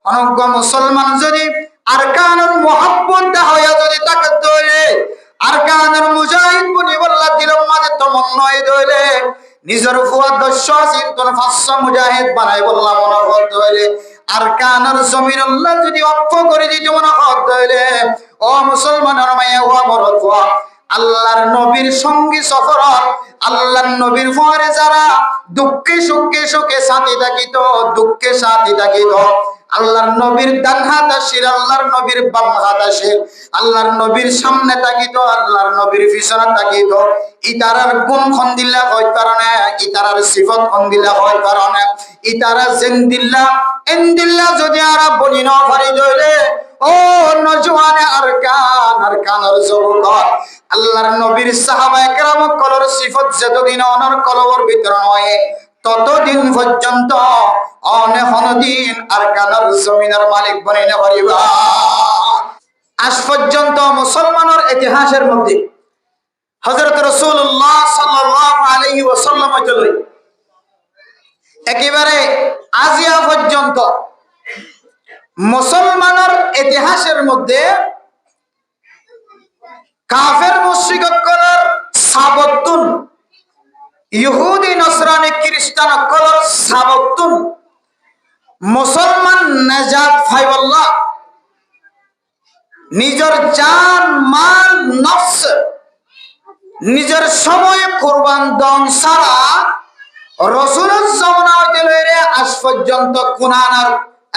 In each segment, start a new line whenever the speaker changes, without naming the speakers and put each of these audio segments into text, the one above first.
অনজ্ঞ মুসলমান যদি আরকানুল মুহাব্বত হইয়া যদি তাকে ধরে আরকানুল মুজাহিদ বনি বল্লা দিলের মাঝে তমন্নয় ধরে নিজের ফুয়া 500 মুজাহিদ বানাই বললাম মনোহর ধরে আরকানুল জমিনুল্লাহ যদি অক্ষ করে দিতে মনোহর ধরে ও মুসলমানের মায়া ও মরদ আল্লাহর নবীর সঙ্গী সফর আল্লাহর নবীর পরে যারা দুঃখে সুখে সাথী থাকিত দুঃখে সাথী থাকিত আল্লাহর নবীর ডান হাত আসির আল্লাহর নবীর বাম হাত আসির আল্লাহর নবীর সামনে থাকিত আল্লাহর নবীর পিছনে থাকিত ইতারার গুণ খন্দিল্লা হয় কারণে ইতারার সিফত খন্দিল্লা হয় কারণে ইতারা জিন্দিল্লা এন্দিল্লা যদি আরা বলি না পারি দইলে ও নজওয়ানে আরকানের যুবক আল্লাহর নবীর সাহাবায়ে কেরাম কলর সিফত যতদিন অনর কলবর ভিতর নয় ততদিন পর্যন্ত অনেক দিন আরকানের জমিনের মালিক বনে না পারিবা আজ পর্যন্ত মুসলমানের ইতিহাসের মধ্যে হযরত রাসূলুল্লাহ সাল্লাল্লাহু আলাইহি ওয়াসাল্লাম চলে একেবারে আজিয়া পর্যন্ত মুসলমানের ইতিহাসের মধ্যে কাফের মুশরিকদের সাবতুন ইহুদি নসরানি খ্রিস্টান কলর সাবতুন মুসলমান নাজাত ফাইবাল্লাহ নিজের জান মাল নফস নিজের সময় কুরবান দন ছাড়া রাসূলের জামানা হইতে লইরে আজ পর্যন্ত কুরআনের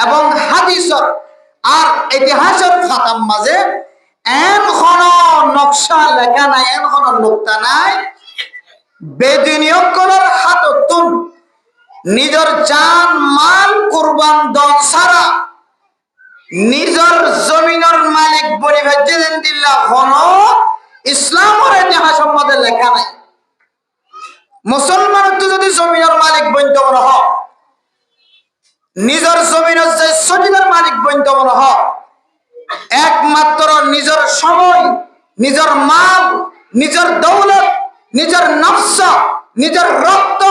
এবং হাদিসের আর ইতিহাসের খাতার মাঝে এন কোন নকশা লেখা নাই এন কোন নুক্তা নাই বেদিনিয়কলের হাততুন নিজের জান মাল কুরবান দন ছাড়া নিজের জমিনের মালিক বনি ভাজ্জেন দিল্লাহ কোন ইসলামের ইতিহাসের মধ্যে লেখা নাই মুসলমান তো যদি জমিনের মালিক বনতে মনে হয় নিজের জমিনের যে সজিদের মালিক বনতে মনে হয় একমাত্র নিজের সময় নিজের মাল নিজের দৌলত নিজের নফস নিজের রক্ত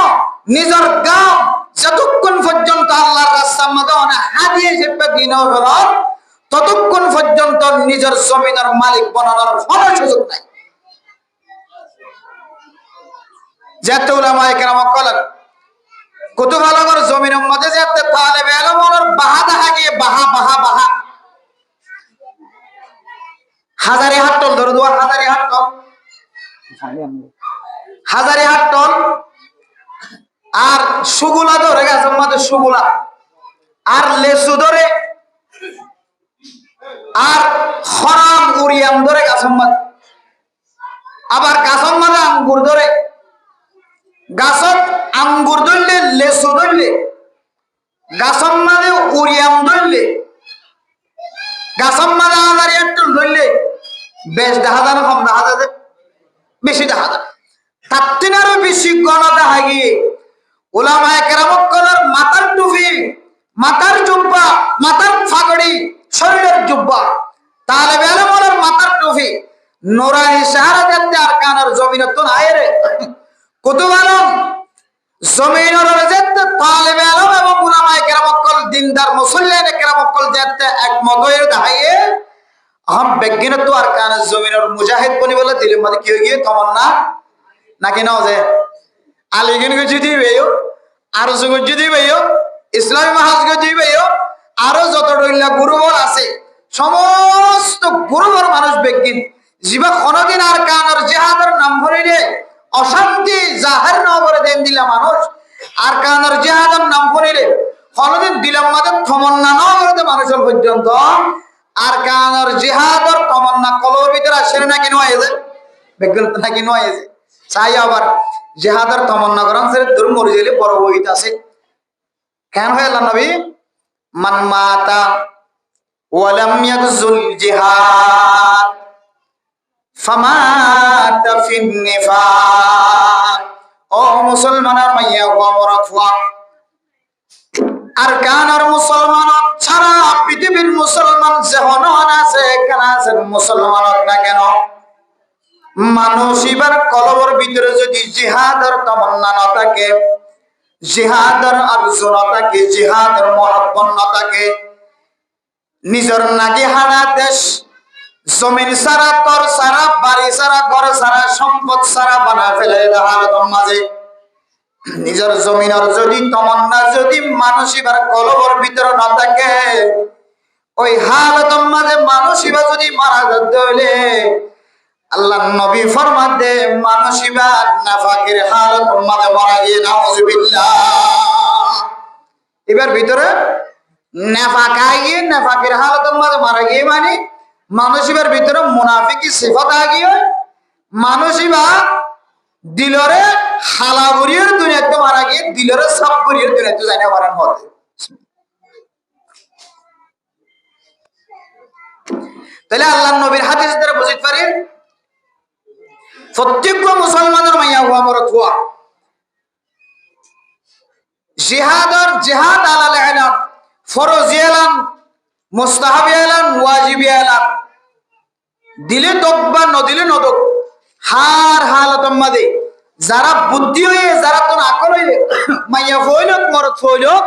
নিজের গাম যতক্ষণ পর্যন্ত আল্লাহর রাস্তার মধ্যে হাদিয়ে হিসেবে দিন ততক্ষণ পর্যন্ত নিজের জমিনের মালিক বানানোর কোনো সুযোগ নাই যেতে উলামায়ে কেরাম কলেন কত ভালো করে জমিনের মধ্যে যেতে তালেবে ইলমের বাহা দেখা গিয়ে বাহা হাজারি হাত টল ধরে দেওয়া হাজারি হাত টল আর সুগুলা ধরে গাছের মধ্যে সুগুলা আর লেসু ধরে আর খরাম উড়িয়াম ধরে গাছের মধ্যে আবার গাছের মধ্যে আঙ্গুর ধরে গাছত আঙ্গুর ধরলে লেসু ধরলে গাছের মধ্যে উড়িয়াম ধরলে গাছের মধ্যে হাজারি হাত টল ধরলে বেশ দেখা যায় না কম দেখা যায় বেশি দেখা যায় তার তিনারও বেশি গণ দেখা গিয়ে উলামায়ে কেরাম কলর মাথার টুপি মাথার জুব্বা মাথার ফাগড়ি শরীরের জুব্বা তালেবে ইলমের মাথার টুপি নুরানি শাহাদাত আরকানের জমিনত তো নাই রে কুতুব আলম জমিনের যেতে তালেবে ইলম এবং উলামায়ে কেরাম কল দিনদার মুসল্লিনে কেরাম কল যেতে একমত হয়ে দাঁড়িয়ে हम बेगिन तो अरकान जमीन और मुजाहिद बनी बोला दिल मत की होगी तमन्ना ना कि ना हो जाए आलिगिन को जुदी बेयो आरज़ को जुदी बेयो इस्लामी महाज को जुदी बेयो आरज़ जो तो डोइला गुरुवर आसे समस्त गुरुवर मानुष बेगिन जीवा खाना दिन अरकान और जिहादर नाम भरे दे अशांति जाहिर ना करे दें दिला मानुष अरकान और जिहादर नाम भरे दे खाना दिन दिला मत तमन्ना ना करे दे मानुष और बच्चों तो আরকানের জিহাদের তমন্না কলবের ভিতরে আসে নাকি নয় যে বেগুন নাকি নয় যে চাই আবার জিহাদের তমন্না করেন সে দূর মরে গেলে বড় বইতে আছে কেন হয় আল্লাহ নবী মান মাতা ওয়ালাম ইয়াগজুল জিহাদ ফামাতা ফিন নিফাক ও মুসলমানের মাইয়া ও মরফা আরকানের মুসলমান ছাড়া পৃথিবীর মুসলমান যেমন আছে কেন আছেন মুসলমান না কেন মানুষ এবার কলবের ভিতরে যদি জিহাদের তমন্না না থাকে জিহাদের আরজু না থাকে জিহাদের মহব্বত না থাকে নিজের নাকি হারা দেশ জমিন সারা তর সারা বাড়ি সারা ঘর সারা সম্পদ সারা বানা ফেলে হালতর মাঝে নিজের জমিনের যদি তমন্না যদি মানসিবার কলবর ভিতরে না থাকে ওই হালতর মাঝে মানসিবা যদি মারা যেতে হইলে আল্লাহ নবী ফরমান দে মানসিবা নাফাকের হালতর মাঝে মারা গিয়ে নাউজুবিল্লাহ এবার ভিতরে নেফাকের হালতের মাঝে মারা গিয়ে মানে মানসিবার ভিতরে মুনাফিকি সিফত আগিয়ে মানসিবা দিলরে হালাবুরিয়ার দুনিয়াতে মারা গিয়ে দিলরে সাবুরিয়ার দুনিয়াতে যাই না মারান হতে তাহলে আল্লাহ নবীর হাদিস দ্বারা বুঝতে পারি প্রত্যেক মুসলমানের মাইয়া হুয়া মরত হুয়া জিহাদ আলাল ইলান ফরজি এলান মুস্তাহাবি এলান ওয়াজিবি এলান দিলে দকবা নদিলে নদক হার হালতম মাদে যারা বুদ্ধি হয়ে যারা তো আকল হইলে মাইয়া হইলক মরত হইলক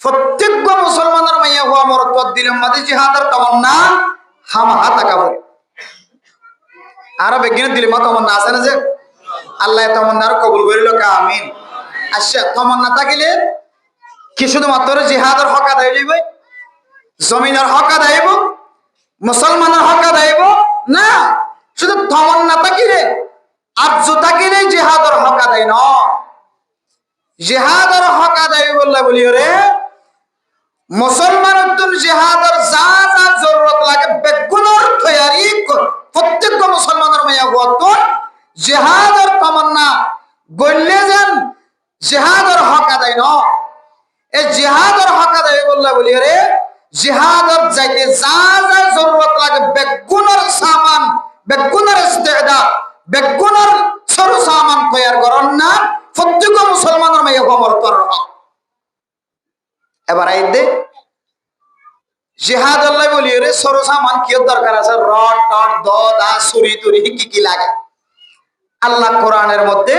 প্রত্যেক মুসলমানের মাইয়া হওয়া মরত পদ দিলে মাদে জিহাদের তামান্না হামা হাতাকা বলে আরো বেগিনে দিলে মা তামান্না আছে না যে আল্লাহ তামান্নার কবুল করিল আমিন আচ্ছা তামান্না থাকিলে কি শুধুমাত্র জিহাদের হক আদায় হইব জমিনের হক আদায় হইব মুসলমানের হক আদায় হইব না শুধু তামান্না থাকিলে আরজু থাকিলে জিহাদের হক আদায় ন জিহাদের হক আদায় বললে বলি রে মুসলমানের জন্য জিহাদের যা যা জরুরত লাগে বেগুনের তৈরি প্রত্যেক মুসলমানের মাইয়া হওয়াত জিহাদের তামান্না গল্লে যান জিহাদের হক আদায় ন এই জিহাদের হক আদায় বললে বলি রে জিহাদের যাইতে যা যা জরুরত লাগে বেগুনের সামান বেগুনের ইস্তেদাদ বেগুনের সরু সামান তৈরি করেন না প্রত্যেক মুসলমানের মাইয়া হওয়ার তর এবার আই দে জিহাদ আল্লাহ বলি রে সরু সামান কি দরকার আছে রড টড দা ছুরি তুরি কি কি লাগে আল্লাহ কোরআনের মধ্যে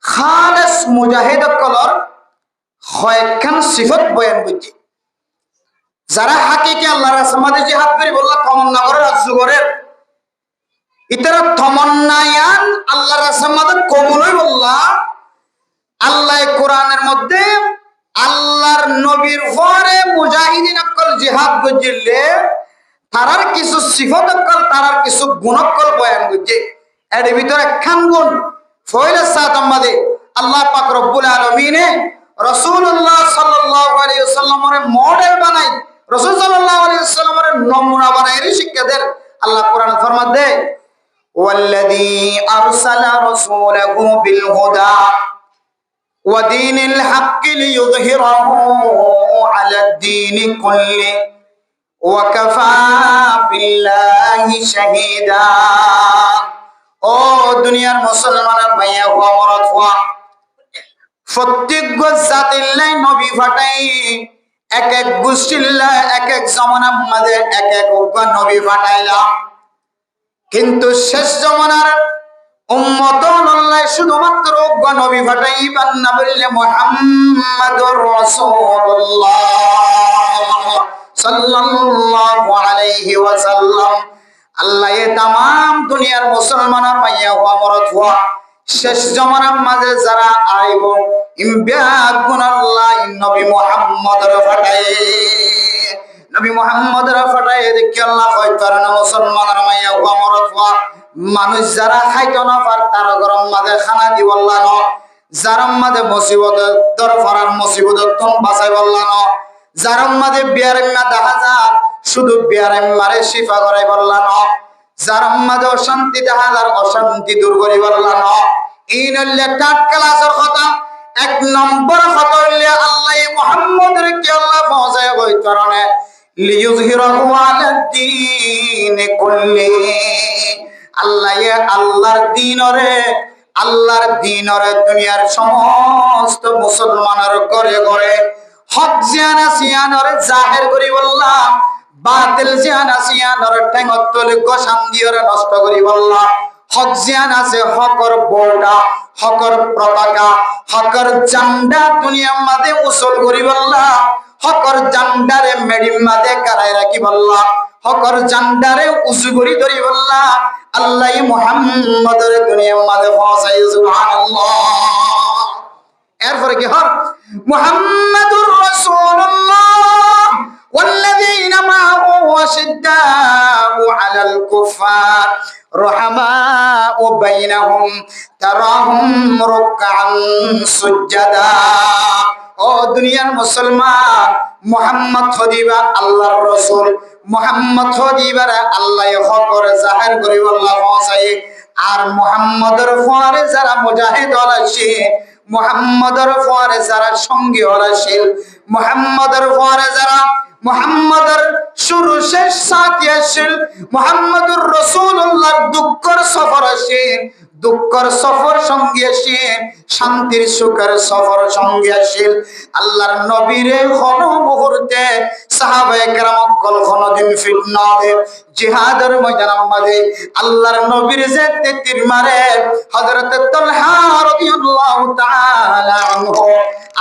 খালেস মুজাহিদ কলর কয়েকখান সিফত বয়ান করছে যারা হাকিকে আল্লাহ রাসমাদে জিহাদ করে বললা তমন্না করে রাজুগরের ইতারা তমন্নায়ান আল্লাহ রাসমাদে কবুলই বললা আল্লাহ কোরআনের মধ্যে আল্লাহর নবীর পরে মুজাহিদিন অকল জিহাদ করলে তারার কিছু সিফত অকল তারার কিছু গুণ অকল বয়ান করছে এর ভিতরে একখান গুণ ফয়লা সাতাম্মাদে আল্লাহ পাক রব্বুল আলামিনে রাসূলুল্লাহ সাল্লাল্লাহু আলাইহি ওয়াসাল্লামের মডেল বানাই রাসূল সাল্লাল্লাহু আলাইহি ওয়াসাল্লামের নমুনা বানাই শিক্ষা দেন আল্লাহ কোরআন ফরমান দে ওয়াল্লাযী আরসালা রাসূলাহু বিল হুদা ওয়া দীনিল হক লিইয়ুযহিরাহু আলাদ দীনি কুল্লি ওয়া কাফা বিল্লাহি শাহীদা ও দুনিয়ার মুসলমানের ভাইয়া হওয়া মরদ হওয়া প্রত্যেক জাতিল্লাই নবী ফাটাই এক এক গোষ্ঠীল্লা এক এক জমানার মাঝে এক এক নবী ফাটাইলা কিন্তু শেষ জমানার উম্মত আল্লাহ শুধুমাত্র নবী ফাটাইবান না বললে মুহাম্মাদুর রাসূলুল্লাহ সাল্লাল্লাহু আলাইহি ওয়াসাল্লাম আল্লাহ তামাম দুনিয়ার মুসলমানের মাইয়া হওয়া মরদ হওয়া শেষ জমানার মাঝে যারা আইব ইমবিয়াগুনাল্লাহ নবী মুহাম্মদের ফাটাই নবী মুহাম্মদের ফাটাই দেখি আল্লাহ কয়তার মুসলমানের মাইয়া হওয়া মরদ হওয়া মানুষ যারা খাইতো না পার তার গরম মাঝে খানা দিব আল্লাহ ন যার মাঝে মুসিবত দরফারার মুসিবত তুম বাঁচাই বললা ন যার মাঝে বিয়ারেম্মা দেখা যায় শুধু বিয়ারেম্মারে শিফা করাই বললা ন যার মাঝে অশান্তি দেখা যায় অশান্তি দূর করি বললা ন ইন হইলে টাট ক্লাসের কথা এক নম্বর কথা হইলে আল্লাহ মুহাম্মদের কি আল্লাহ পৌঁছায় কই কারণে লিইয়ুযহিরাহু আলাদ দীন কুল্লি আল্লাহ আল্লাহর দিনরে দুনিয়ার সমস্ত মুসলমানের ঘরে ঘরে হক জিয়ানা সিয়ানরে জাহির করি বললাম বাতিল জিয়ানা সিয়ানরে ঠেঙ্গত তলে গোসান দিয়রে নষ্ট করি বললাম হক জিয়ান আছে হকর বোর্ডা হকর পতাকা হকর ঝান্ডা দুনিয়ার মাঝে উসল করি বললাম হকর জান্ডারে মেডিম মাদে কারাই রাখি বললা হকর জান্ডারে উঁচু করি ধরি বললা আল্লাহ মুহাম্মাদের দুনিয়ার মাঝে পৌঁছাই সুবহানাল্লাহ এরপরে কি হর মুহাম্মাদুর রাসূলুল্লাহ والذين معه أشداء على الكفار رحماء بينهم تراهم ركعا سجدا ও দুনিয়ার মুসলমান মুহাম্মদ খদিবা আল্লাহর রাসূল মুহাম্মদ খদিবার আল্লাহ হকর জাহির করি আল্লাহ পৌঁছাই আর মুহাম্মদের পরে যারা মুজাহিদ হলাছে মুহাম্মদের পরে যারা সঙ্গী হলাছে মুহাম্মদের পরে যারা মুহাম্মদের শুরু শেষ সাথী আসেন মুহাম্মদুর রাসূলুল্লাহর দুঃখের সফর আসেন দুঃখের সফর সঙ্গে আসেন শান্তির সুখের সফর সঙ্গে আসেন আল্লাহর নবীরে কোন মুহূর্তে সাহাবায়ে কেরাম কোনদিন ফিতনা দে জিহাদের ময়দানের মাঝে আল্লাহর নবীর যে তীর মারে হযরত তালহা রাদিয়াল্লাহু তাআলা আনহু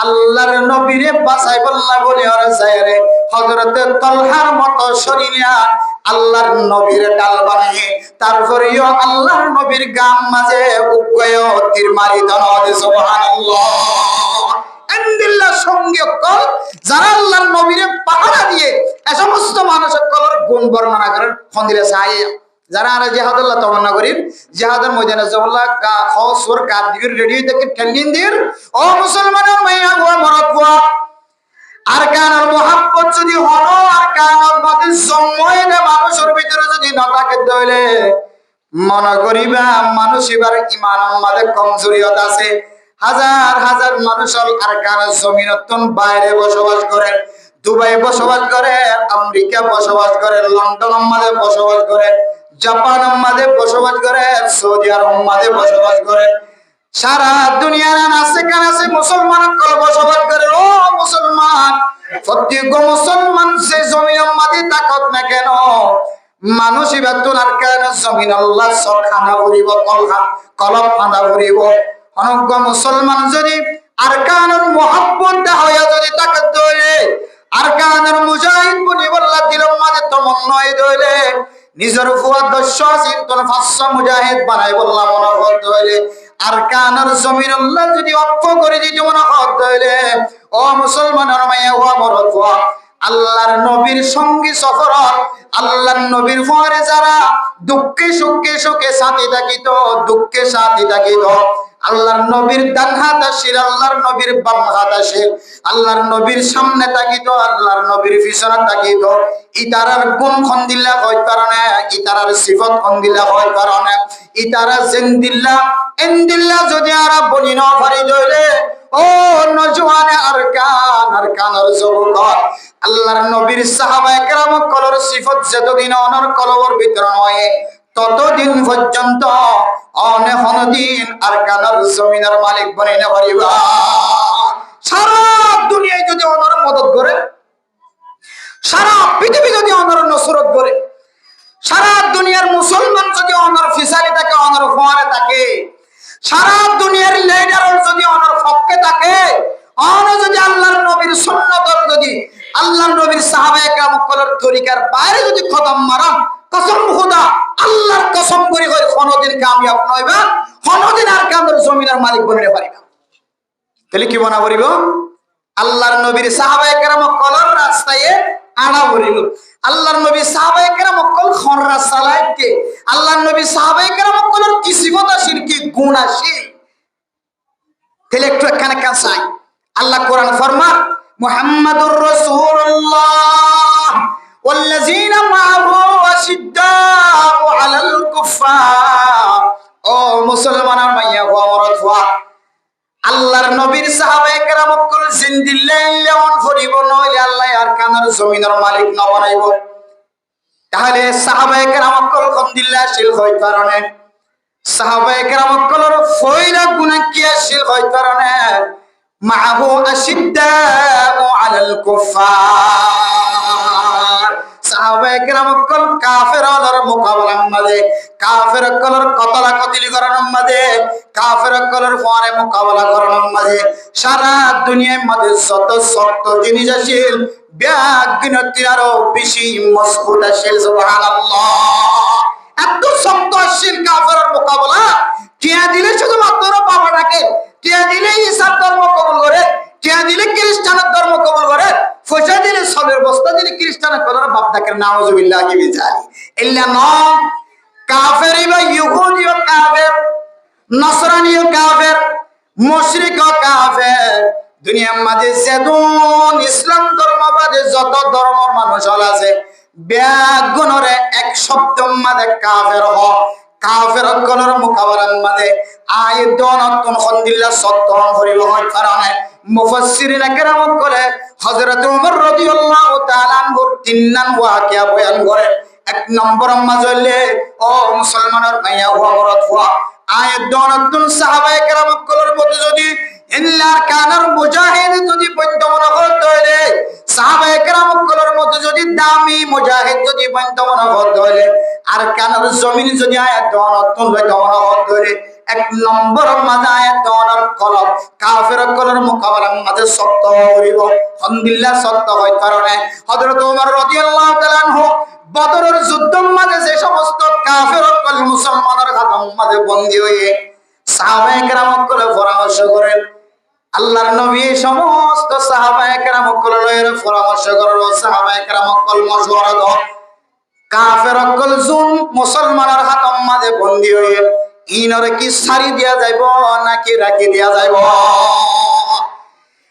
আল্লাহর নবীরে বাঁচাই বল্লা বলে আর যায় রে হযরত তালহার মতো শরীরিয়া আল্লাহর নবীর ডাল বানিয়ে তারপরেও আল্লাহর নবীর গাম মাঝে উগয় তীর মারি দনদে সুবহানাল্লাহ আলহামদুলিল্লাহ সঙ্গে কল যারা আল্লাহর নবীরে পাহারা দিয়ে এই সমস্ত মানুষের কলর গুণ বর্ণনা করেন ফন্দিলে চাই যারা আর জিহাদুল্লাহ তমন্না করেন জিহাদের ময়দানে জবল্লাহ কা খসর কাদ দিগির রেডি থেকে ঠেঙ্গিন দির ও মুসলমানের মাইয়া গো মরদ গো আরকানের মুহাব্বত যদি হলো আরকানের মধ্যে সম্ময়নে মানুষের ভিতরে যদি না থাকে তাহলে মনে করিবা মানুষ এবার ঈমানের মধ্যে কমজোরিয়ত আছে হাজার হাজার মানুষ আরকানের জমিনতন বাইরে বসবাস করে দুবাই বসবাস করে আমেরিকা বসবাস করে লন্ডনের মধ্যে বসবাস করে জাপানের মধ্যে বসবাস করে সৌদি আরব মধ্যে বসবাস করে সারা দুনিয়ার আছে কান আছে মুসলমান কল বসবাস করে ও মুসলমান প্রত্যেক মুসলমান সে জমিনের মধ্যে তাকত না কেন মানুষ ইবাতুল আরকান জমিন আল্লাহ সখানা করিব কলব ফাঁদা করিব অনজ্ঞ মুসলমান যদি আরকানের মুহাব্বত হইয়া যদি তাকত দইলে আরকানের মুজাহিদ বনি বল্লা দিলের মাঝে তমন্নয় দইলে নিজের ফুয়া 500 মুজাহিদ বানাই বললা মনে করতে হইলে আরকানের জমিন আল্লাহ যদি অক্ষ করে দিতে মনে করতে হইলে ও মুসলমানের মাইয়া ও মরদ আল্লাহর নবীর সঙ্গী সফর আল্লাহর নবীর পরে যারা দুঃখে সুখে সাথী থাকিত দুঃখে সাথী থাকিত আল্লাহর নবীর ডান হাত আসির আল্লাহর নবীর বাম হাত আসির আল্লাহর নবীর সামনে থাকিত আল্লাহর নবীর পিছনে থাকিত ইতারার গুণ খন্দিল্লা হয় কারণে ইতারার সিফত খন্দিল্লা হয় কারণে ইতারা জিন্দিল্লা এন্দিল্লা যদি আরা বলি না পারি দইলে ও নজওয়ানে আরকানের জগৎ আল্লাহর নবীর সাহাবায়ে কেরাম কলর সিফত যতদিন অনর কলবর ভিতর নয় ততদিন পর্যন্ত অনেক দিন আরকানের জমিনের মালিক বনে না পারিবা সারা দুনিয়ায় যদি অনর মদত করে সারা পৃথিবী যদি অনর নসরত করে সারা দুনিয়ার মুসলমান যদি অনর ফিসালি থাকে অনর ফোয়ারে থাকে সারা দুনিয়ার লিডার যদি অনর পক্ষে থাকে অন যদি আল্লাহর নবীর সুন্নাতর যদি আল্লাহর নবীর সাহাবায়ে কেরাম কলর তরিকার বাইরে যদি কদম মারাম কসম খোদা আল্লাহর কসম করে কই কোনদিন কামিয়াব নইবা কোনদিন আরকানের জমিনের মালিক বনিতে পারিবা তাহলে কি বনা করিব আল্লাহর নবীর সাহাবায়ে কেরাম কলর রাস্তায় আড়া করিল আল্লাহর নবী সাহাবায়ে কেরাম কল খররা সালাইতে আল্লাহর নবী সাহাবায়ে কেরাম কলর কি সিফত আসির কি গুণ আসি তাহলে একটু এখানে কাঁচাই আল্লাহ কোরআন ফরমান মুহাম্মাদুর রাসূলুল্লাহ والذين معه أشداء على الكفار ও মুসলমানের মাইয়া গো মরদ ওয়া আল্লাহর নবীর সাহাবায়ে কেরাম কল জিন্দিল্লাহ এমন ফরিব নইলে আল্লাহ আরকানের জমিনের মালিক না বানাইব তাহলে সাহাবায়ে কেরাম কল আলহামদুলিল্লাহ শিল হয় কারণে সাহাবায়ে কেরাম কলর ফয়লা গুনাহ কি শিল হয় কারণে মাহু আশিদ্দাউ আলাল কুফার সাহাবায়ে কেরাম কল কাফেরদের মোকাবেলার মাঝে কাফের কলর কতলা কতলি করানোর মাঝে কাফের কলর পরে মোকাবেলা করানোর মাঝে সারা দুনিয়ার মাঝে যত শক্ত জিনিস আসিল ব্যাগিনতি আরো বেশি মজবুত আসিল সুবহানাল্লাহ এত শক্ত আসিল কাফের মোকাবেলা টিয়া দিলে শুধুমাত্র বাবা ডাকে টিয়া দিলে ঈসার ধর্ম কবুল করে টিয়া দিলে খ্রিস্টানের ধর্ম কবুল করে পয়সা দিলে সবের বস্তা দিলে খ্রিস্টানের কলর বাপ ডাকের নাউজুবিল্লাহি মিন যালিক ইল্লা না কাফের বা ইহুদি ও কাফের নসরানি ও কাফের মুশরিক ও কাফের দুনিয়ার মাঝে যেদুন ইসলাম ধর্মবাদে যত ধর্মের মানুষ আছে ব্যাগুণরে এক শব্দ মাঝে কাফের হ কাফের কলর মোকাবেলার মাঝে আয়াত নতুন খন্দিল্লা সত্তন করিব হয় কারণে মুফাসসিরিন کرام বলে হযরত ওমর রাদিয়াল্লাহু তাআলা আনহু তিননান ওয়াকিয়া বয়ান করে এক নম্বর মাঝলে ও মুসলমানের ভাইয়া ও মরদ হুয়া আয়াত নতুন সাহাবায়ে کرام কলর মধ্যে যদি ইল্লার কানার মুজাহিদ যদি বন্ধমন করতে হইলে সাহাবায়ে کرام কলর মধ্যে যদি দামি মুজাহিদ যদি বন্ধমন করতে হইলে আর কানার জমিন যদি আয়াত নতুন বন্ধমন করতে হইলে এক নম্বর মাঝে আয়াত দওয়ার কলম কাফের কলর মোকাবেলার মাঝে শক্ত করিব আলহামদুলিল্লাহ শক্ত হয় কারণে হযরত ওমর রাদিয়াল্লাহু তাআলা আনহু বদরের যুদ্ধের মাঝে যে সমস্ত কাফের কল মুসলমানের হাতের মাঝে বন্দী হয়ে সাহাবায়ে কেরাম কল পরামর্শ করেন আল্লাহর নবী সমস্ত সাহাবায়ে কেরাম কল লয়ের পরামর্শ করেন সাহাবায়ে কেরাম কল মশওয়ারা দাও কাফের কল জুন মুসলমানের হাতের মাঝে বন্দী হয়ে ইনরে কি সারি দিয়া যাইব নাকি রাখি দিয়া যাইব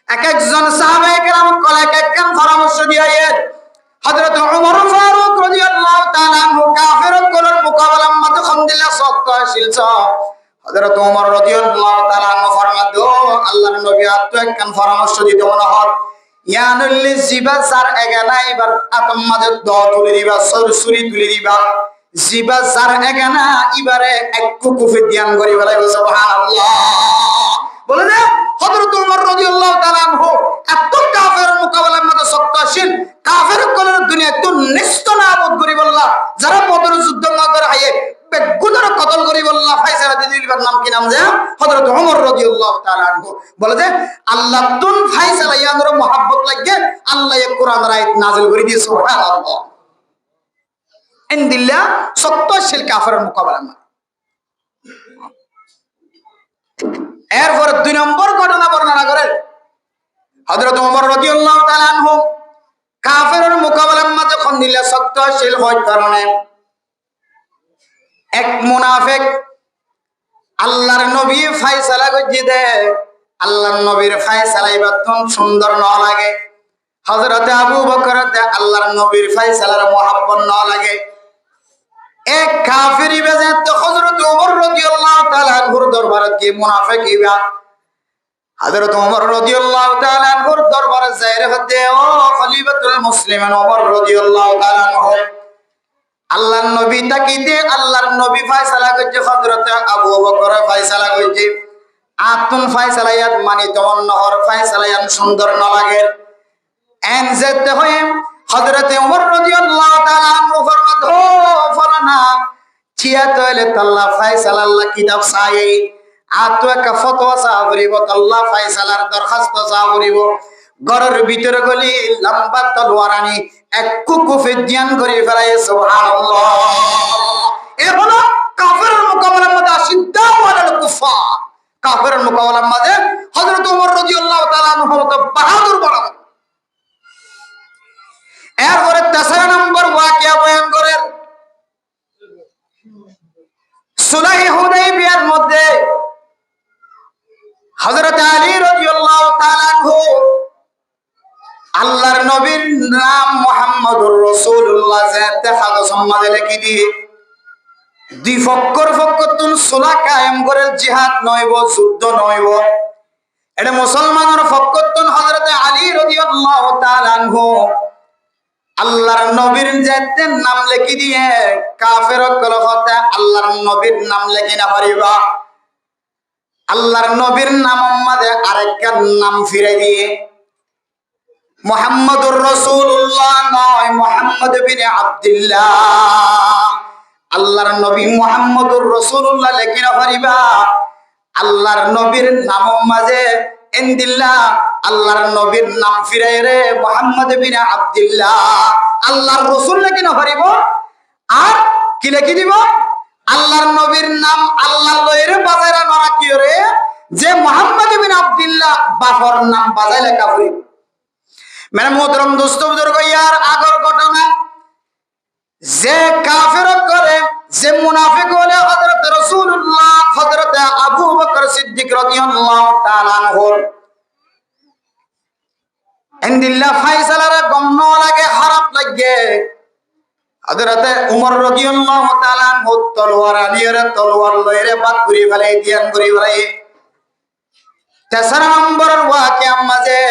এক একজন সাহাবায়ে কেরাম কল এক একখান পরামর্শ দিয়েন হযরত ওমর ফারুক রাদিয়াল্লাহু তাআলা আনহু কাফের কলর মোকাবেলার মাঝে আলহামদুলিল্লাহ শক্ত ছিল হযরত ওমর রাদিয়াল্লাহু তাআলা আনহু ফরমাতো আল্লাহর নবী আত্ম একখান পরামর্শ দিতে মনে হয় ইয়ানুল জিবা সার এগানা এবার আতম মাঝে দ তুলে দিবা সরসুরি তুলে দিবা জিবা সার এগানা এবারে এক কুকুফে ধ্যান করি বলে সুবহানাল্লাহ বলে না হযরত ওমর রাদিয়াল্লাহু তাআলা আনহু এত কাফের মোকাবেলার মধ্যে শক্ত ছিল কাফের কলর দুনিয়া তো নিস্তনাবুদ করি বললা যারা বদর যুদ্ধ না করে আয়ে বেগুনের কতল করি বললা ফায়সালা দিদির নাম কি নাম যে হযরত ওমর রাদিয়াল্লাহু তাআলা আনহু বলে যে আল্লাহ তুন ফায়সালা ইয়ানর মোহাব্বত লাগে আল্লাহ এই কোরআনের আয়াত নাযিল করে দিয়েছে সুবহানাল্লাহ ইনদিল্লাহ শক্ত ছিল কাফেরের মোকাবেলা এরপর দুই নম্বর ঘটনা বর্ণনা করেন হযরত ওমর রাদিয়াল্লাহু তাআলা আনহু কাফেরের মোকাবেলার মাঝে খন্দিল্লা শক্তিশীল হওয়ার কারণে এক মুনাফিক আল্লাহর নবী ফয়সালা করে দে আল্লাহর নবীর ফয়সালা ইবাতন সুন্দর না লাগে হযরত আবু বকর তে আল্লাহর নবীর ফয়সালার মোহাব্বত না লাগে এক কাফিরি বেজে তো হযরত ওমর রাদিয়াল্লাহু তাআলা আনহুর দরবারে কি মুনাফিক ইবা হযরত ওমর রাদিয়াল্লাহু তাআলা আনহুর দরবারে যায়ের হতে ও খলিফাতুল মুসলিমিন ওমর রাদিয়াল্লাহু তাআলা আনহু আল্লাহর নবী তাকিতে আল্লাহর নবী ফয়সালা করছে হযরত আবু বকর ফয়সালা করছে আতুন ফয়সালায়াত মানে তমন নহর ফয়সালায়ান সুন্দর না লাগে এন যেতে হয় হযরত ওমর রাদিয়াল্লাহু তাআলা আনহু ফরমাতো ফলানা চিয়া তলে তাল্লা ফয়সালা আল্লাহ কিতাব চাই আতো একটা ফতোয়া চাবরিব আল্লাহ ফয়সালার দরখাস্ত চাবরিব ঘরের ভিতরে গলি লম্বা তলোয়ার আনি এক কুকুফে ধ্যান করে ফেলায় সুবহানাল্লাহ এ হলো কাফেরের মোকাবেলার মধ্যে আশিদ্দা ওয়ালাল কুফার কাফেরের মোকাবেলার মধ্যে হযরত ওমর রাদিয়াল্লাহু তাআলা আনহু তো বাহাদুর বড় এরপরে 3 নম্বর ওয়াকিয়া বয়ান করেন সুলাহ হুদাইবিয়ার মধ্যে হযরত আলী রাদিয়াল্লাহু তাআলা আনহু আল্লাহর নবীর নাম মুহাম্মদুর রাসূলুল্লাহ যাতে হাদিস সম্মাদে লিখি দিয়ে দুই ফক্কর সুলাহ কায়েম করে জিহাদ নয়ব যুদ্ধ নয়ব এটা মুসলমানের ফক্করতুন হযরত আলী রাদিয়াল্লাহু তাআলা আনহু আল্লাহর নবীর যাতে নাম লিখি দিয়ে কাফের কলহতে আল্লাহর নবীর নাম লিখি না পারিবা আল্লাহর নবীর নাম মধ্যে আরেকটা নাম ফিরে দিয়ে মুহাম্মদুর রাসূলুল্লাহ নয় মুহাম্মদ বিন আব্দুল্লাহ আল্লাহর নবী মুহাম্মদুর রাসূলুল্লাহ লেখি না পারিবা আল্লাহর নবীর নাম মাঝে ইনদিল্লাহ আল্লাহর নবীর নাম ফিরাই রে মুহাম্মদ বিন আব্দুল্লাহ আল্লাহর রাসূল লেখি না পারিব আর কি লেখি দিব আল্লাহর নবীর নাম আল্লাহ লয়ের বাজারে নরা কি রে যে মুহাম্মদ বিন আব্দুল্লাহ বাফর নাম বাজায় লেখা পড়ি মেরে মোহতরম দোস্ত বুজুর্গ ইয়ার আগর ঘটনা যে কাফের করে যে মুনাফিক হলে হযরত রাসূলুল্লাহ হযরত আবু বকর সিদ্দিক রাদিয়াল্লাহু তাআলা আনহু ইনদিল্লাহ ফায়সালার গম লাগে খারাপ লাগে হযরত উমর রাদিয়াল্লাহু তাআলা আনহু তলোয়ার লইরে বাদ ঘুরি ফেলে দিয়ান ঘুরি ফেলে তেসরা নম্বরের ওয়াকিয়া মাঝে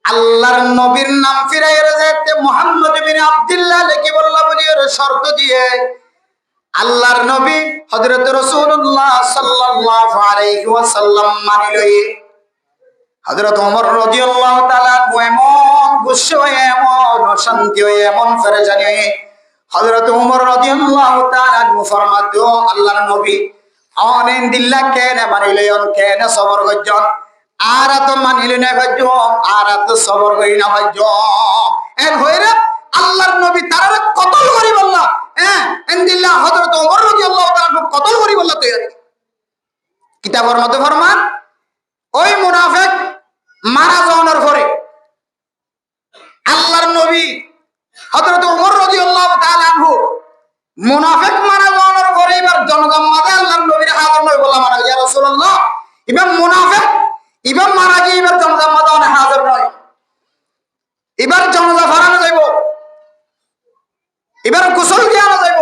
আল্লাহর নবীর নাম ফিরাইয়া যেতে মুহাম্মদ বিন আব্দুল্লাহ লেখি বললা বলির শর্ত দিয়ে আল্লাহর নবী হযরত রাসূলুল্লাহ সাল্লাল্লাহু আলাইহি ওয়াসাল্লাম মানিলই হযরত ওমর রাদিয়াল্লাহু তাআলা এমন গুসে হয়ে এমন অশান্তি হয়ে এমন ফেরেশানি হয়ে হযরত ওমর রাদিয়াল্লাহু তাআলা ফরমাতো আল্লাহর নবী অনেন দিল্লা কেন মানিলই অন কেন সবর গজন আর তো মানিলে না গজ আর তো সবর করি না গজ এর হইরে আল্লাহর নবী তার কতল করি বললা হ্যাঁ ইনদিল্লাহ হযরত ওমর রাদিয়াল্লাহু তাআলা কতল করি বললা তো কিতাবের মধ্যে ফরমান ওই মুনাফিক মারা যাওয়ার পরে আল্লাহর নবী হযরত ওমর রাদিয়াল্লাহু তাআলা আনহু মুনাফিক মারা যাওয়ার পরে এবার জনগণ মাঝে আল্লাহর নবীর হাজির নয় বললাম ইয়া রাসূলুল্লাহ এবার মুনাফিক এবার মারা গিয়ে এবার জনগণ মাঝে অনেক হাজির নয় এবার জনগণ ফরানো যাইব এবার গোসল দিয়া যাইব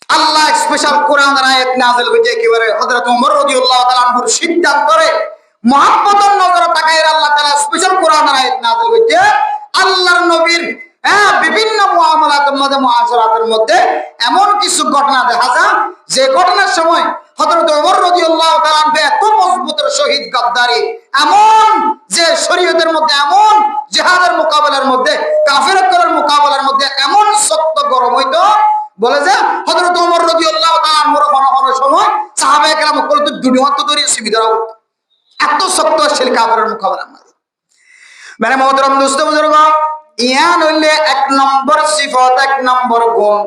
আল্লাহ স্পেশাল কোরআনের আয়াত নাযিল করেছে একেবারে হযরত ওমর রাদিয়াল্লাহু তাআলা আনহুর সিদ্ধান্তরে মহব্বতের নজরে তাকায় আল্লাহ তাআলা স্পেশাল কোরআনের আয়াত নাযিল করেছে আল্লাহর নবীর বিভিন্ন মুআমালাতের মধ্যে মুআশারাতের মধ্যে এমন কিছু ঘটনা দেখা যায় যে ঘটনার সময় হযরত ওমর রাদিয়াল্লাহু তাআলা আনহু এত মজবুতের শহীদ গাদ্দারি এমন যে শরীয়তের মধ্যে এমন জিহাদের মোকাবেলার মধ্যে কাফেরদের মোকাবেলার মধ্যে এমন শক্ত গরম হইতো বলে যে হযরত ওমর রাদিয়াল্লাহু তাআলা আনহুর কোনো সময় সাহাবায়ে কেরাম বলতো দুনিয়া হাত ধরে সুবিধা এত শক্ত ছিল কাফেরের মোকাবেলার মধ্যে মানে মোহতরম দোস্ত বুজুর্গ ইয়ান হইলে এক নম্বর সিফত এক নম্বর গুণ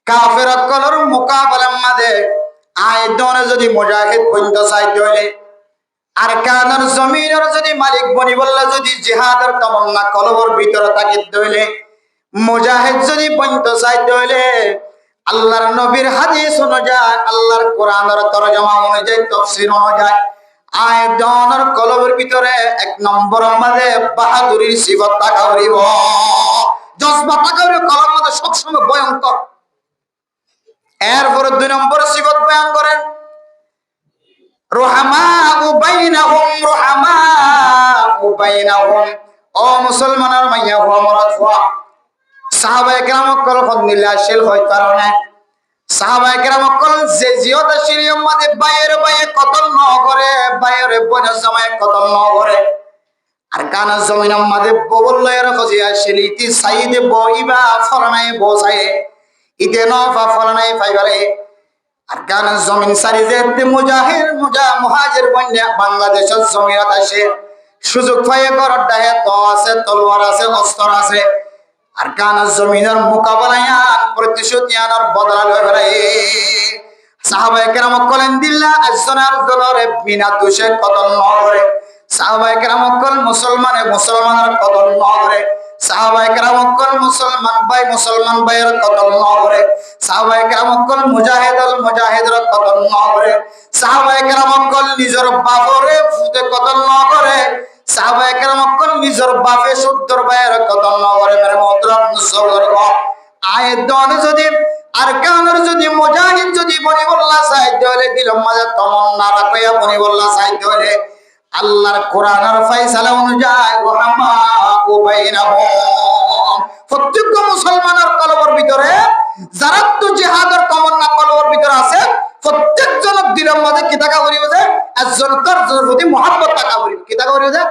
কাফেরত কলর মোকাবেলার মধ্যে আয়দনে যদি মুজাহিদ বন্ধ চাইতে হইলে আর কানের জমিনের যদি মালিক বনি বললে যদি জিহাদের তামান্না কলবর ভিতরে থাকিতে হইলে মুজাহিদ যদি বন্ধ চাইতে হইলে আল্লাহর নবীর হাদিস অনুযায়ী আল্লাহর কোরআনের তরজমা অনুযায়ী তাফসীর অনুযায়ী আয়দনের কলবের ভিতরে এক নম্বর মাঝে বাহাদুরির সিফত থাকা হইব জজবা থাকা হইব কলম মধ্যে সবসময় ভয়ঙ্কর এরপরে দুই নম্বর সিফত বয়ান করেন রুহামাউ বাইনাহুম ও মুসলমানের মাইয়া হওয়া মরাদ হওয়া সাহাবায়ে কেরাম কল ফদলিল্লাহিল হয় কারণে সাহাবায়ে কেরাম কল যে জিয়ত শরীয়ত মধ্যে বাইরে কতল ন করে বাইরে বনে সময় কতল ন করে আর কানা জমিনের মধ্যে ববল লয়ের ফজিয়া শরীতি সাইদে বইবা ফরনায় বসায় ইতে নফা ফরনায় ফাইবারে আর কানা জমিন সারি যে মুহাজির বন্যা বাংলাদেশের জমিরাত আসে সুযোগ পায়ে গরর দাহে তো আছে তলোয়ার আছে অস্ত্র আছে আর কানা জমিনের মোকাবেলায় প্রতিশোধ নেওয়ার বদলা লয় বেড়ায় সাহাবায়ে কেরাম কলেন দিল্লা আজনার দলরে বিনা দোষে কতল ন করে সাহাবায়ে কেরাম কল মুসলমানের কতল ন করে সাহাবায়ে কেরাম কল মুসলমান ভাইয়ের কতল ন করে সাহাবায়ে কেরাম কল মুজাহিদের কতল ন করে সাহাবায়ে কেরাম কল নিজের বাপরে ফুতে কতল ন করে সাহাবায়ে কেরাম কল নিজের বাপে সুদ্দর ভাইয়ের কতল ন করে মেরে মোহতরম মুসলমান আয়াত যদি আর কানের যদি মুজাহিদ যদি বনি বল্লা সাইতে হলে দিলম মাঝে তমন্না রাখিয়া বনি বল্লা সাইতে হলে আল্লাহর কোরআনের ফয়সালা অনুযায়ী রহমাউ বাইনাহুম প্রত্যেক মুসলমানের কলবের ভিতরে যারা তো জিহাদের তমন্না কলবের ভিতরে আছে প্রত্যেকজনের দিলের মধ্যে কি থাকা করিব যে একজনকার প্রতি মহব্বত থাকা করিব কি থাকা করিব যে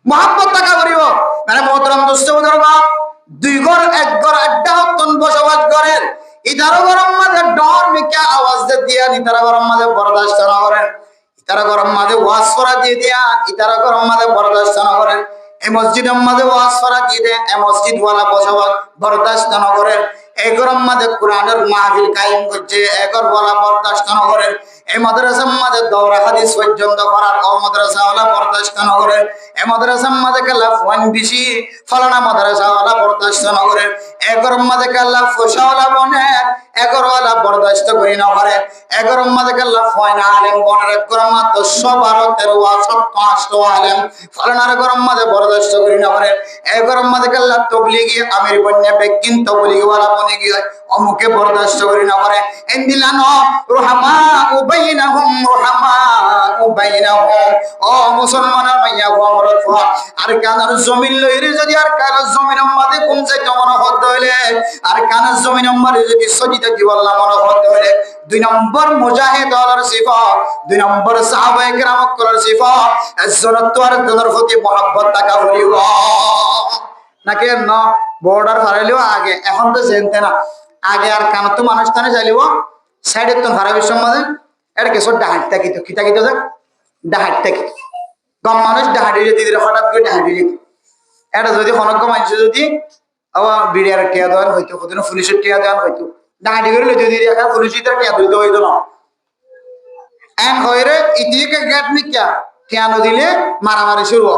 মহব্বত থাকা করিব মানে মোহতরম দোস্ত বুজুর্গ দুই ঘর এক ঘর আড্ডা হতন বসবাস করেন ইতারা গরম মাঝে ডর মিকা আওয়াজ দিয়া ইতারা গরম মাঝে বরদাস্ত না করেন ইতারা গরম মাঝে ওয়াজ করা দিয়ে দিয়া ইতারা গরম মাঝে বরদাস্ত না করেন এই মসজিদের মাঝে ওয়াজ করা দিয়ে দেয় এই মসজিদ ওয়ালা বসবাস বরদাস্ত না করেন এই গরম মাঝে কোরআনের মাহফিল কায়েম করছে একর বলা বরদাস্ত না করেন এই মাদ্রাসার মাঝে দৌড়া হাদিস পর্যন্ত করার ও মাদ্রাসা ওয়ালা বরদাস্ত না করেন এই মাদ্রাসার মাঝে কাল্লা ফোন বেশি ফলানা মাদ্রাসা ওয়ালা বরদাস্ত না করেন একর মাঝে কাল্লা ফসাওয়ালা বনে একর ওয়ালা বরদাস্ত করি না করে একর মাঝে কাল্লা ফয়না আলেম বনের একর মাত্র 112 13 17 আলেম ফলানার গরম মাঝে বরদাস্ত করি না করে একর মাঝে কাল্লা তবলিগি আমির বন্যা বেগিন তবলিগি ওয়ালা বনে গিয়ে অমুকে বরদাস্ত করি না করে এন্দিলানো রহমা উবাইনাহুম রহমা উবাইনাহুম ও মুসলমানের মাইয়া গো আমরত আর কানার জমিন লইরে যদি আর কানার জমিন আমাদের কোন যাইতে মনে হদ হইলে আর কানার জমিন আমাদের যদি সজিদা দিওয়াল্লাহ মনে হদ হইলে 2 নম্বর মুজাহিদ হওয়ার সিফাত 2 নম্বর সাহাবায়ে কেরাম করার সিফাত ইজ্জত আর দুনিয়ার প্রতি মহব্বত থাকা হলিও নাকি না বর্ডার ফারাইলেও আগে এখন তো জানতে না আগে আর কান তো মানুষ তানে চাইলিব সাইডে তো ভাড়া সমাজে এটা কিছু ডাহাট থাকি তো কিতা কিতা যাক ডাহাট থাকি কম মানুষ ডাহাটি যেতে দিলে হঠাৎ করে ডাহাটি যেত এটা যদি হনজ্ঞ মানুষ যদি আবার বিড়িয়ার টিয়া দেওয়ান হইতো কতদিন পুলিশের টিয়া দেওয়ান হইতো ডাহাটি করে লইতে দিলে এখন পুলিশের টিয়া দিতে হইতো না এন হইরে ইতিকে গেট নিকা টিয়া নদিলে মারামারি শুরু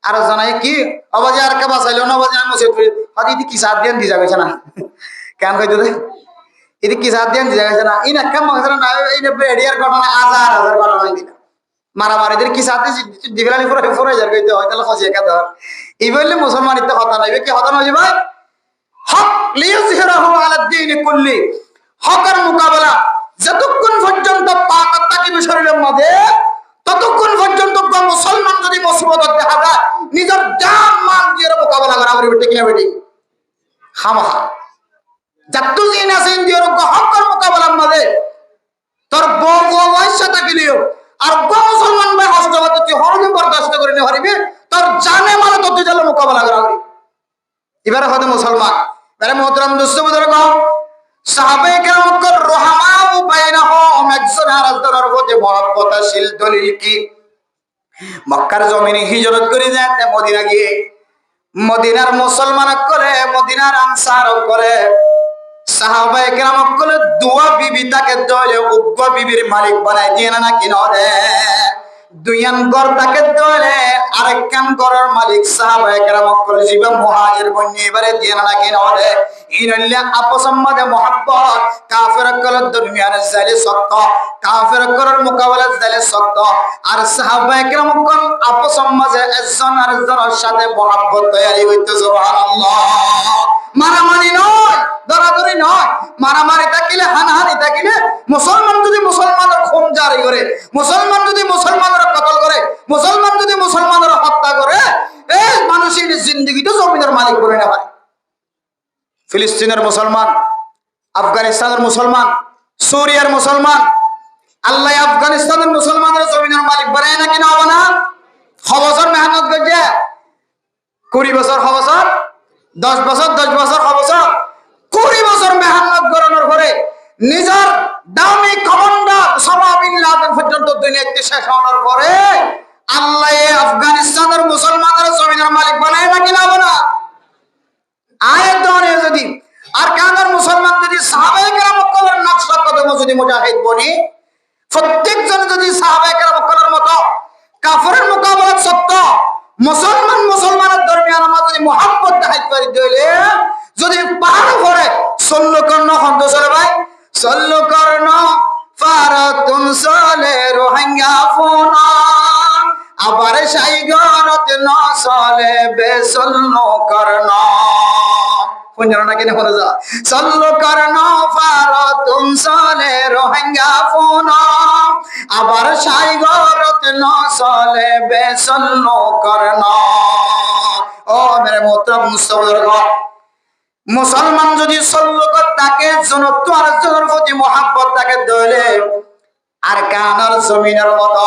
আর জানাই কি অবাজে আর কে বাঁচাইলো না অবাজে আমি সেট হয়তো ইতি কি সাথ দিয়ে দি যাবে না কেন কইতো রে ইতি কি সাথ দিয়ে দি যাবে না ইন একটা মগজরা না এই বেডিয়ার ঘটনা হাজার হাজার ঘটনা দিনা মারামারিদের কি সাথে দিগলানি পুরো পুরো যার কইতে হয় তাহলে খসি একা ধর এই বললে মুসলমান ইতে কথা নাই কি কথা নয় ভাই হক লিইজহিরাহু আলা দ্বীন কুল্লি হকের মোকাবেলা যতক্ষণ পর্যন্ত তাকত থাকিবে শরীরের মধ্যে ততক্ষণ পর্যন্ত মুসলমান যদি মুসিবত দেখা যায় নিজের জান মাল দিয়ে মোকাবেলা করা হবে ঠিক না বেটি খামাখা যতটুকু জিন আছে ইন্দিয়ার হকের মোকাবেলার মধ্যে তোর বউ বয়সা থাকিলেও আর মুসলমান ভাই হস্তগত তুই হরবে বরদাস্ত করে নে হরিবে তোর জানে মানে তো তুই জালে মোকাবেলা করা হবে এবারে হতে মুসলমান এবারে মোহতরম দোস্ত বুজুর্গ সাহাবায়ে কেরামকর রহমা বাইনাহুম একজন আরেকজনের প্রতি মহব্বতশীল দলিল কি মক্কার জমিনে হিজরত করে যায় মদিনা গিয়ে মদিনার মুসলমান করে মদিনার আনসার করে সাহাবায়ে কেরামক করে দুয়া বিবি তাকে দলে উগ্র বিবির মালিক বানাই দিয়ে না কি নরে দুইয়ান ঘর তাকে দলে আরেকখান ঘরের মালিক সাহাবায়ে কেরামক করে জীবন মুহাজির বন্যে এবারে দিয়ে না কি নরে ইনল্লা আপস মধ্যে মহব্বত কাফের কলের দরমিয়ান জালে সত্য কাফের কলের মোকাবেলা জালে সত্য আর সাহাবায়ে কেরামক কোন আপস মধ্যে একজন আরেকজনের সাথে মহব্বত তৈরি হইতো সুবহানাল্লাহ মারামারি নয় দরাদরি নয় মারামারি থাকিলে হানাহানি থাকিলে মুসলমান যদি মুসলমানের খুন জারি করে মুসলমান যদি মুসলমানের কতল করে মুসলমান যদি মুসলমানের হত্যা করে এই মানুষের জিন্দেগি তো জমিনের মালিক বলে না ভাই ফিলিস্তিনের মুসলমান আফগানিস্তানের মুসলমান সুরিয়ার মুসলমান আল্লাহ আফগানিস্তানের মুসলমানের জমিনের মালিক বানায় নাকি না হবে না 6 বছর মেহনত করছে 20 বছর 6 বছর 10 বছর 10 বছর 6 বছর 20 বছর মেহনত করানোর পরে নিজের দামি কমান্ডার ওসামা বিন লাদেন পর্যন্ত দুনিয়াতে শেষ হওয়ার পরে আল্লাহ আফগানিস্তানের মুসলমানের জমিনের মালিক বানায় নাকি না হবে না আয়াত দনে যদি আর কানার মুসলমান যদি সাহাবায়ে কেরাম কলের নকশা কদম যদি মুজাহিদ বনি প্রত্যেকজন যদি সাহাবায়ে কেরাম কলের মতো কাফেরের মোকাবেলা সত্য মুসলমান মুসলমানের দরমিয়ান আমরা যদি মুহাব্বত দেখাইতে পারি দিলে যদি পাহাড় পড়ে সল্লু কর্ণ খন্দ চলে ভাই সল্লু কর্ণ ফারাতুন সালে রোহিঙ্গা ফোনা আবার সাইগরত না চলে বেসল্লু কর্ণ পুঞ্জরা নাকি না বলে যা সল্লু কর্ণ ফারাতুন সালে রোহিঙ্গা ফোনা আবার সাইগরত না চলে বেসল্লু কর্ণ ও মেরে মোহতরম মুস্তাফা মুসলমান যদি সল্লুকত তাকে জনত্ব আর জনের প্রতি মহব্বত তাকে দলে আর কানার জমিনের মতো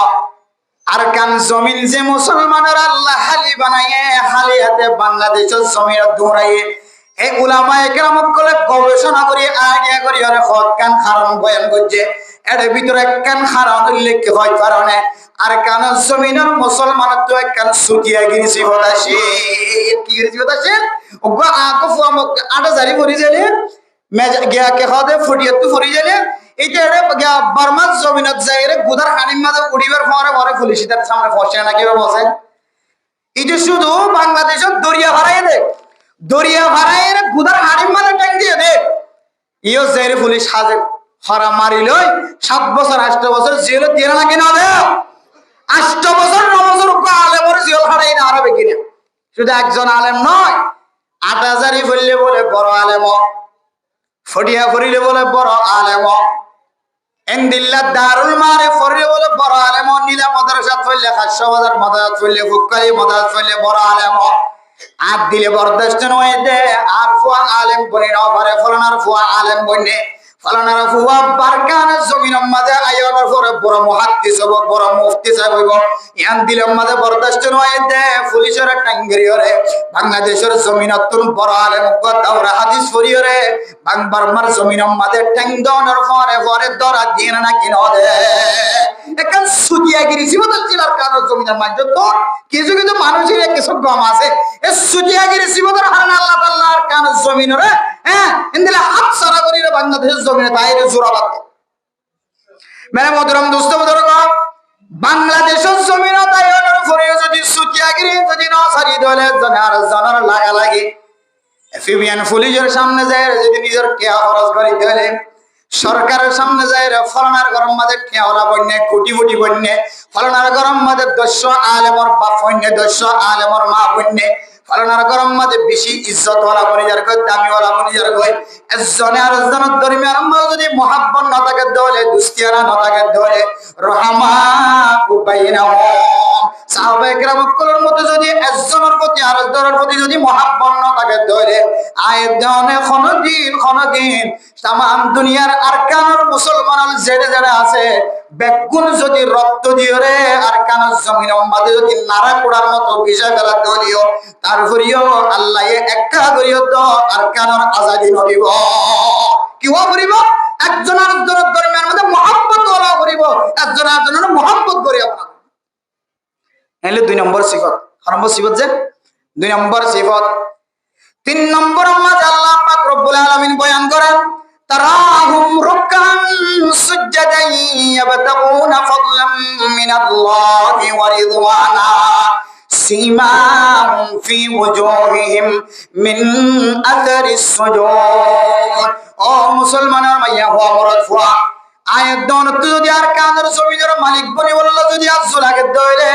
আর কান জমিন যে মুসলমানের আল্লাহ হালি বানাইয়ে হালি হাতে বাংলাদেশের জমিন দৌড়াইয়ে এই উলামায়ে কেরাম কলে গবেষণা করি আইডিয়া করি আর হকান কারণ বয়ান করছে এর ভিতরে একখান কারণ উল্লেখ হয় কারণে আর কান জমিনের মুসলমান তো একখান সুটিয়া গিরিছি বলাছে কি গিরিছি বলাছে ওগো আগো ফুয়াম আটা জারি করি যালে মেজা গিয়া কে খাদে ফুটিয়া তো ফুরি যালে এইটা এর বার্মার জমিনত যাইরে গুদার খানির মাঝে উড়িবার পরে পরে পুলিশি তার সামনে ফসে না কিভাবে বসে এটা শুধু বাংলাদেশের দরিয়া ভাড়াই দে দরিয়া ভাড়াইয়ের গুদার হাড়ির মাঝে ট্যাং দিয়ে দে ইও জেরে পুলিশ হাজে হরা মারি লই 7 বছর 8 বছর জেলে দিয়ে না কিনা দে 8 বছর 9 বছর আলেমর জেল হারাই না আরবে কিনা শুধু একজন আলেম নয় 8000ই ফেললে বলে বড় আলেম ফটিয়া ফরিলে বলে বড় আলেম এন্দিল্লা দারুল মারে ফরিলে বলে বড় আলেম নীলা মাদ্রাসা ফেললে 500,000 মাদ্রাসা ফেললে ফুকারি মাদ্রাসা ফেললে বড় আলেম আর দিলে বরদাস্ত নয় দে আর ফুয়া আলেম বনে না পারে ফলানার ফুয়া আলেম বনে ফলানার ফুয়া বারকান জমিনের মাঝে আয়োর পরে বড় মুহাদ্দিস হবো বড় মুফতি সাহেব হইব ইয়ান দিলে মাঝে বরদাস্ত নয় দে পুলিশের টাঙ্গিরিয়রে বাংলাদেশের জমিনত বড় আলেম দাওরা হাদিস ফরিয়রে বাংলার জমিনের মাঝে ট্যাং দনের পরে পরে দরা দিয়ে না কিনা দে এখন সুটিয়াগিরি জীবন জেলার কারণ জমিনের মাঝে তো কিছু কিছু মানুষের কিছু গম আছে এই সুটিয়াগিরি জীবনের হারান আল্লাহ তাআলার কারণ জমিনরে হ্যাঁ ইনদিলা হাত সারা করি বাংলাদেশের জমিনে বাইরে জোরাবাদ মেরে মোহতরম দোস্ত বুজুর্গ বাংলাদেশের জমিনে তাইনের উপরে যদি সুটিয়াগিরি যদি না সারি দলে জনার জনার লাগা লাগে এফবিআই পুলিশের সামনে যায় যদি নিজের কেয়া খরচ করে দিলে সরকারের সামনে যায় ফলনার গরম মাঝে ঠেওলা বন্যে কোটি কোটি বন্যে ফলনার গরম মাঝে 200 আলেমর বাপ বন্যে 200 আলেমর মা বন্যে ফলনার গরম মাঝে বেশি ইজ্জতওয়ালা বনিজার কই দামিওয়ালা বনিজার কই একজনে আর একজনের দরমিয়ান যদি মোহাব্বত না থাকে দলে দুস্তিয়ানা না থাকে দলে রহমা বাইনাহুম সাহাবায়ে কেরামের মতো যদি একজনের প্রতি আরেকজনের প্রতি যদি মোহাব্বত না থাকে দলে আয়দনে কোনদিন তামাম দুনিয়ার আরকানের মুসলমান জেডে জেডে আছে বেগুন যদি রক্ত দিও রে আরকানের জমিনের মাঝে যদি নাড়া কোড়ার মতো বিষয় ফেলা দিও তারপরেও আল্লাহ একটা করিও তো আরকানের আজাদি নদিব কি করিব একজন আরেকজনের দরমিয়ার মধ্যে মহব্বত ওলা করিব একজন আরেকজনের মহব্বত করি আপনার এলে 2 নম্বর সিফত নম্বর সিফত যে 2 নম্বর সিফত 3 নম্বর মাঝে আল্লাহ পাক রব্বুল আলামিন বয়ান করেন তারাহুম রুকান সুজদান ইয়াবতাগুনা ফাদলাম মিনাল্লাহি ওয়া রিদওয়ানা সীমাহুম ফি ওয়াজুহিহিম মিন আথারিস সুজুদ ও মুসলমানের মাইয়া হওয়া মরদ ফুয়া আয়াত দনত যদি আর কানের জমিনের মালিক বনি আল্লাহ যদি আজলাকে দইলে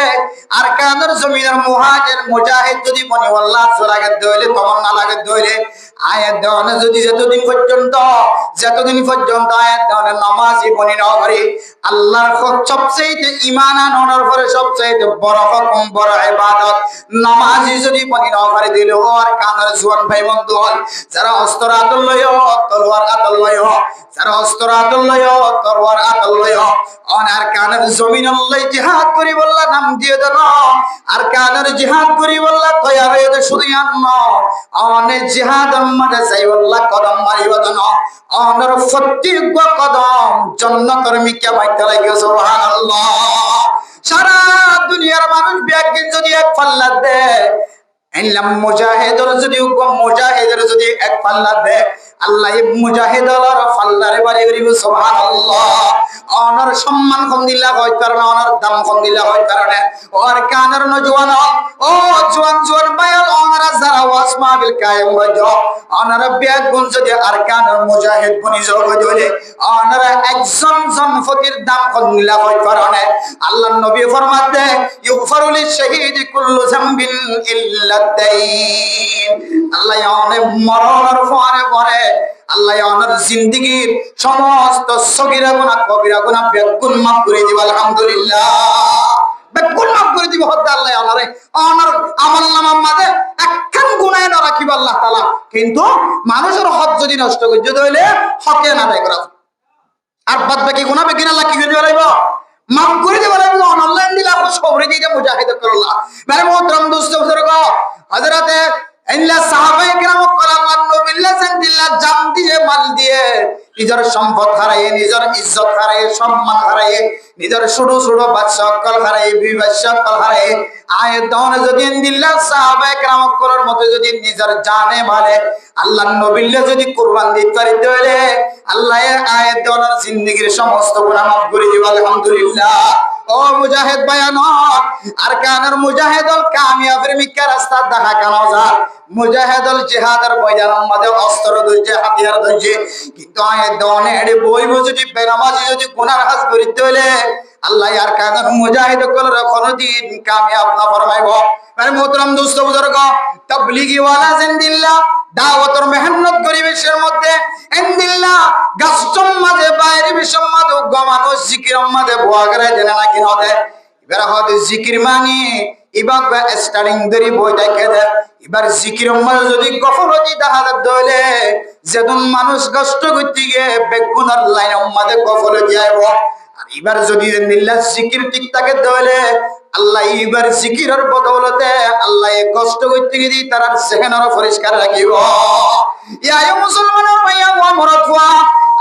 আর কানের জমিনের মুহাজির মুজাহিদ যদি বনি আল্লাহ আজলাকে দইলে তমন্না লাগে দইলে আয়াত দনে যদি যতদিন পর্যন্ত আয়াত দনে নামাজি বনি না করে আল্লাহর সবচেয়ে ঈমান আনার পরে সবচেয়ে বড় হুকুম বড় ইবাদত নামাজি যদি বনি না করে দিল আর কানের জোয়ান ভাই বন্ধু হল যারা অস্ত্র আতল লয় তলোয়ার আতল লয় যারা অস্ত্র আতল লয় তরওয়ার আতল লয় আর কানের জমিন আল্লাহ জিহাদ করি বললা নাম দিয়ে দেন আর কানের জিহাদ করি বললা তৈয়ার হয়ে শুধু আন্ন অনে জিহাদ মানে চাই বললা কদম মারিব দেন অনর প্রত্যেক কদম জান্নাতের মিকা বাইতে লাগে সুবহানাল্লাহ সারা দুনিয়ার মানুষ ব্যাগিন যদি এক পাল্লা দেয় ইল্লাম মুজাহিদুর যদি এক পাল্লা দেয় আল্লাহ মুজাহিদুর পাল্লারে বাড়ি করিব সুবহানাল্লাহ অনর সম্মান কম দিলা হয় কারণে অনর দাম কম দিলা হয় কারণে ওর কানের নজওয়ান ও জওয়ান বায়াল অনরা যারা ওয়াসমা বিল কায়েম হইজ অনরা বেগুন যদি আর কানের মুজাহিদ বনি যোগ হইলে অনরা একজন জন ফকির দাম কম দিলা হয় কারণে আল্লাহর নবী ফরমাতে ইগফারু লিশ শাহীদি কুল্লু যামবিন ইল্লা দাইন আল্লাহ অনে মরণের পরে আল্লাহ ওনার জিন্দেগীর সমস্ত সগীরা গুনাহ কবিরা গুনাহ বেগুন মাফ করে দিব আলহামদুলিল্লাহ বেগুন মাফ করে দিব হদ্দা আল্লাহ ওনারে ওনার আমলনামার মাঝে একখান গুনাহ না রাখিব আল্লাহ তাআলা কিন্তু মানুষের হক যদি নষ্ট করে যদি হইলে হকে না আদায় করা আর বাদ বাকি গুনাহ বেকিন আল্লাহ কি করে দিব মাফ করে দিব লাগবে অনলাইন দিলে আপনি সবরে দিতে মুজাহিদ করল্লাহ মেরে মোহতরম দোস্ত বুজুর্গ হযরতে ইল্লা সাহাবায়ে কেরাম কলাল্লাহ নিজের সম্পদ হারাইয়ে, নিজের ইজ্জত হারাইয়ে, সম্মান হারাইয়ে, নিজের ছোট ছোট বাচ্চা অকল হারাইয়ে, বাচ্চা অকল হারাইয়ে আয়ের দনে যদি দিল্লাহ সাহাবায়ে কেরাম অকলের মতো যদি নিজের জানে মালে আল্লাহর নবীকে যদি কুরবান দিতে পারিতে হইলে আল্লাহ আয়ের দনের জিন্দেগীর সমস্ত গুনাহ মাফ করে দিবে আলহামদুলিল্লাহ। ও মুজাহিদ বায়ান আর কানের মুজাহিদুল কামিয়াবের মিক্কা রাস্তা দেখা কেন যায় মুজাহিদুল জিহাদের ময়দানের মধ্যে অস্ত্র ধরছে, হাতিয়ার ধরছে, কিন্তু আয়ের দনে এড়ে বইব যদি বেনামাজি যদি গুনার কাজ করিতে হইলে আল্লাহ আর কাদের মুজাহিদ কলর কোনদিন কামিয়াব না ফরমাইব। আরে মোহতরম দোস্ত বুজুর্গ, তাবলীগি ওয়ালা জিন্দিল্লাহ দাওয়াতের মেহনত পরিবেশের মধ্যে ইনদিল্লাহ গাছম মাঝে বাইরে বিষম মাঝে গমানো জিকির মাঝে বুয়া করে দেনা নাকি নদে এবার হতে জিকির মানি এবার স্টার্টিং ধরি বই দেখে দে এবার জিকির মাঝে যদি গফলতি দেখা দইলে যেদিন মানুষ কষ্ট করতে গিয়ে বেগুনার লাইন মাঝে গফলতি আইব। এবার যদি জিকির ঠিক থাকে তাহলে আল্লাহ এবার জিকিরের বদৌলতে আল্লাহ কষ্ট করতে গিয়ে তার সেখানে পরিষ্কার রাখিব। ইয়া মুসলমানের ভাইয়া ওয়া মরদওয়া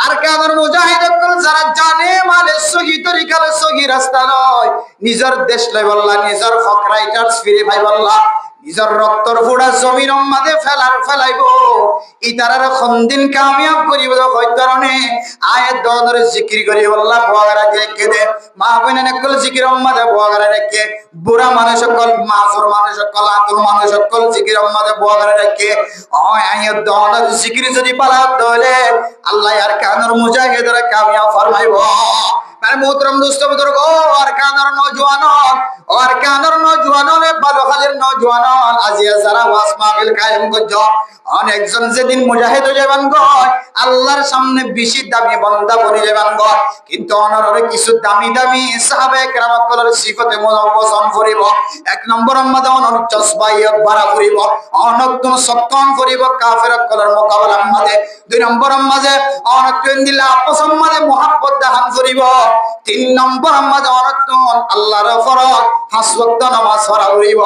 আর কাদের মুজাহিদ যারা জানে মালে সহি তরিকার সহি রাস্তা নয় নিজের দেশ লই বল্লা নিজের হক রাইটার্স ফিরে ভাই বল্লা নিজের রক্তর ফোড়া জমির মাঝে ফেলাইব ইতারার খন্দিন কামিয়াব করিব কই কারণে আয়াত দনের জিকির করি আল্লাহ বগারা রেখে দে মা বোনের কল জিকির মাঝে বগারা রেখে বুড়া মানুষ সকল মাসুর মানুষ সকল আতুর মানুষ সকল জিকির মাঝে বগারা রেখে ও আয়াত দনের জিকির যদি পালা দলে আল্লাহ আর কানের মুজাহিদরা কামিয়াব ফরমাইব। মোহতরম দোস্ত বুজুর্গ আর কানের নওজওয়ান আর কানের নওজওয়ান ভালো হালের নওজওয়ান আজিয়া যারা ওয়াজ মাহফিল কায়েম করছো অনেকজন যেদিন মুজাহিদ হয়ে যাবেন গো আল্লাহর সামনে বেশি দামি বান্দা বনে যাবেন গো কিন্তু অনরে কিছু দামি দামি সাহাবায়ে কেরাম কলর সিফতে মুজাওয়াজন করিব। এক নম্বর মধ্যে অনর জজবাইয়ত বাড়া করিব, অনকতন সত্তন করিব কাফের কলর মোকাবেলা মধ্যে। দুই নম্বর মধ্যে অনকতন দিলা আপসম মধ্যে মুহাব্বত দান করিব। তিন নম্বর মধ্যে অনকতন আল্লাহর ফরজ পাঁচ ওয়াক্ত নামাজ পড়া করিব।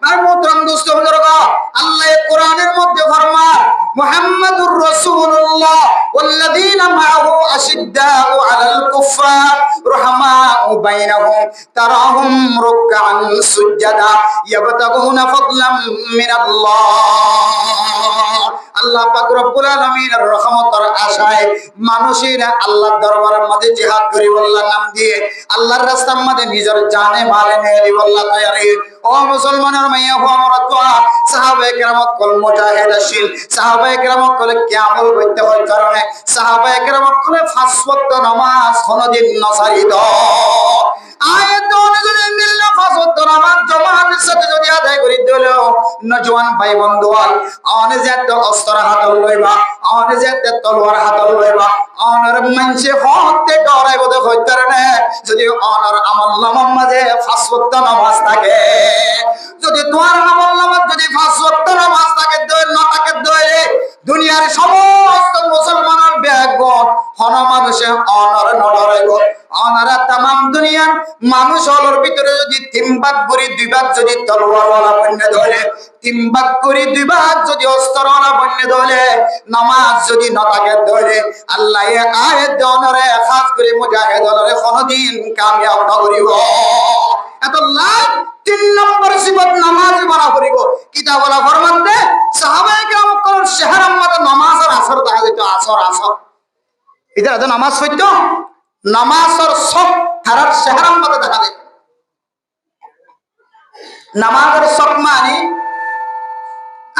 আর মোহতরম দোস্ত বুজুর্গ আল্লাহ কোরআনের মধ্যে ফরমান মুহাম্মাদুর রাসূলুল্লাহ ওয়াল্লাযীনা মাআহু আশিদ্দাউ আলাল কুফফার রহমাউ বাইনাহুম তারাহুম রুকআন সুজদা ইয়াবতাগুনা ফাদলাম মিনাল্লাহ। আল্লাহ পাক রব্বুল আলামিনের রহমতের আশায় মানুষেরা আল্লাহর দরবারের মধ্যে জিহাদ করি আল্লাহর নাম দিয়ে আল্লাহর রাস্তার মধ্যে নিজের জানে মালে নেই আল্লাহ তৈরি। ও মুসলমানের মাইয়া হো আমার দোয়া সাহাবায়ে কেরাম কল মুজাহিদাশীল সাহাবায়ে কেরাম কল কি আমল করতে হয় কারণে সাহাবায়ে কেরাম কল পাঁচ ওয়াক্ত নামাজ কোনদিন নসারি দ আয়াত অনুযায়ী নিল্লা পাঁচ ওয়াক্ত নামাজ জামাতের সাথে যদি আদায় করি দিলো নজওয়ান ভাই বন্ধুয়াল অনে যেতে অস্ত্র হাত লইবা অনে যেতে তলোয়ার হাত লইবা অনর মানসে হতে ডরাইব দে হয় কারণে যদি অনর আমল নামার মাঝে পাঁচ ওয়াক্ত নামাজ থাকে যদি তোমার আমল নামাজ যদি পাঁচ ওয়াক্ত নামাজ থাকে না থাকে দুনিয়ার সমস্ত মুসলমানের ব্যাগবন হন মানুষে অনর নডরাইব অনারা তামাম দুনিয়ার মানুষ হলোর ভিতরে যদি তিন ভাগ করে দুই ভাগ যদি তলোয়ারওয়ালা বন্যে ধরে তিন ভাগ করে দুই ভাগ যদি অস্ত্রওয়ালা বন্যে ধরে নামাজ যদি না থাকে ধরে আল্লাহ আয়াত দনরে খাস করে মুজাহিদ হলরে কোনদিন কামিয়াব না করিব। এত লাভ তিন নম্বর সিবত নামাজ বলা করিব কিতা বলা ফরমাতে সাহাবায়ে কেরাম কোন শহর মধ্যে নামাজ আর আসর দেখা যেত আসর এটা তো নামাজ পড়তো নামাজের সব হারার শহরের মধ্যে দেখা যায়। নামাজের সব মানে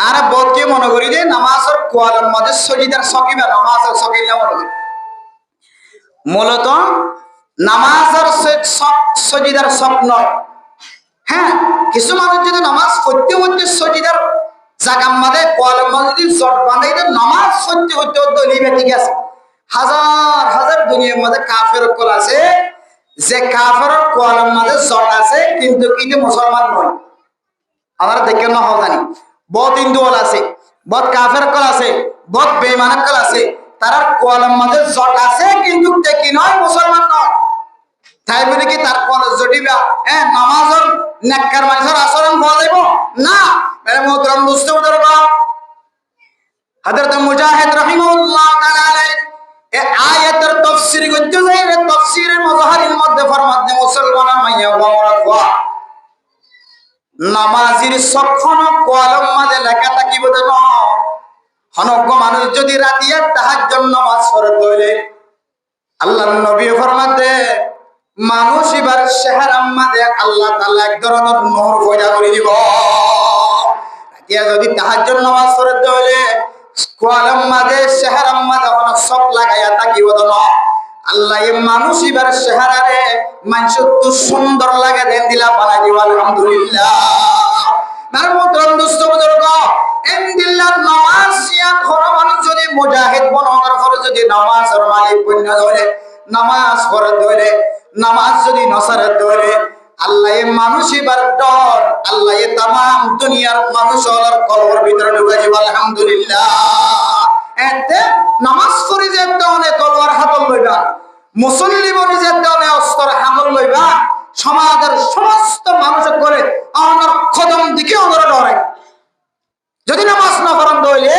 আর বদকে মনে করি যে নামাজের কোয়ালের মধ্যে সজিদার সকিবা নামাজের সকিলা মনে করি মূলত নামাজের সজিদার সব নয়। হ্যাঁ কিছু মানুষ যদি নামাজ পড়তে পড়তে সজিদার জাগার মধ্যে কোয়ালের মধ্যে যদি জট বাঁধাই নামাজ পড়তে পড়তে দলিবে ঠিক আছে। হাজার হাজার দুনিয়ার মধ্যে কাফের কল আছে যে কাফের কোয়ালের মধ্যে জট আছে কিন্তু কিন্তু মুসলমান নয়। আমরা দেখে না জানি বহুত হিন্দু কল আছে বহুত কাফের কল আছে বহুত বেঈমানের কল আছে তার কোয়ালের মধ্যে জট আছে কিন্তু দেখি নয় মুসলমান নয়। তাই বলে কি তার কল জটিবা নামাজের নেককার মানুষের আচরণ পাওয়া যাইব না। মোহতরম বুঝতে বুঝতে হযরত মুজাহিদ রাহিমাহুল্লাহ তাআলা আলাইহি জুজাইর তাফসীরে মুজাহিরের মধ্যে ফরমাতে মুসলমানের মাইয়া ওয়া নামাজির সক্ষণ কলম মাঝে লেখা থাকিব যেন হনজ্ঞ মানুষ যদি রাতিয়া তাহাজ্জুদ নামাজ পড়ে হইলে আল্লাহর নবী ফরমাতে মানুষ এবার চেহারার মাঝে আল্লাহ তাআলা এক ধরনের নূর পয়দা করে দিব। রাতিয়া যদি তাহাজ্জুদ নামাজ পড়ে হইলে কলম মাঝে চেহারার মাঝে হন সব লাগাইয়া থাকিব যেন আল্লাহ এই মানুষ এবার চেহারারে মানুষ তো সুন্দর লাগে দেন দিলা বানাই দিব। আলহামদুলিল্লাহ। মার মোহতরম দোস্ত বুজুর্গ এন্দিল্লাহ নামাজ সিয়াম করা মানুষ যদি মুজাহিদ বনার পরে যদি নামাজের মালিক বন্য ধরে নামাজ পড়ে ধরে নামাজ যদি নসরে ধরে আল্লাহ এই মানুষ এবার ডর আল্লাহ এই तमाम দুনিয়ার মানুষ ওর কলবের ভিতরে ঢুকে দিব। আলহামদুলিল্লাহ। এতে নামাজ পড়ি যে দনে তলোয়ার হাতল লইবা মুসল্লি বনি যে দনে অস্ত্র হাতল লইবা সমাজের সমস্ত মানুষ করে আমার কদম দিকে ওরা ডরে। যদি নামাজ না পড়ান দইলে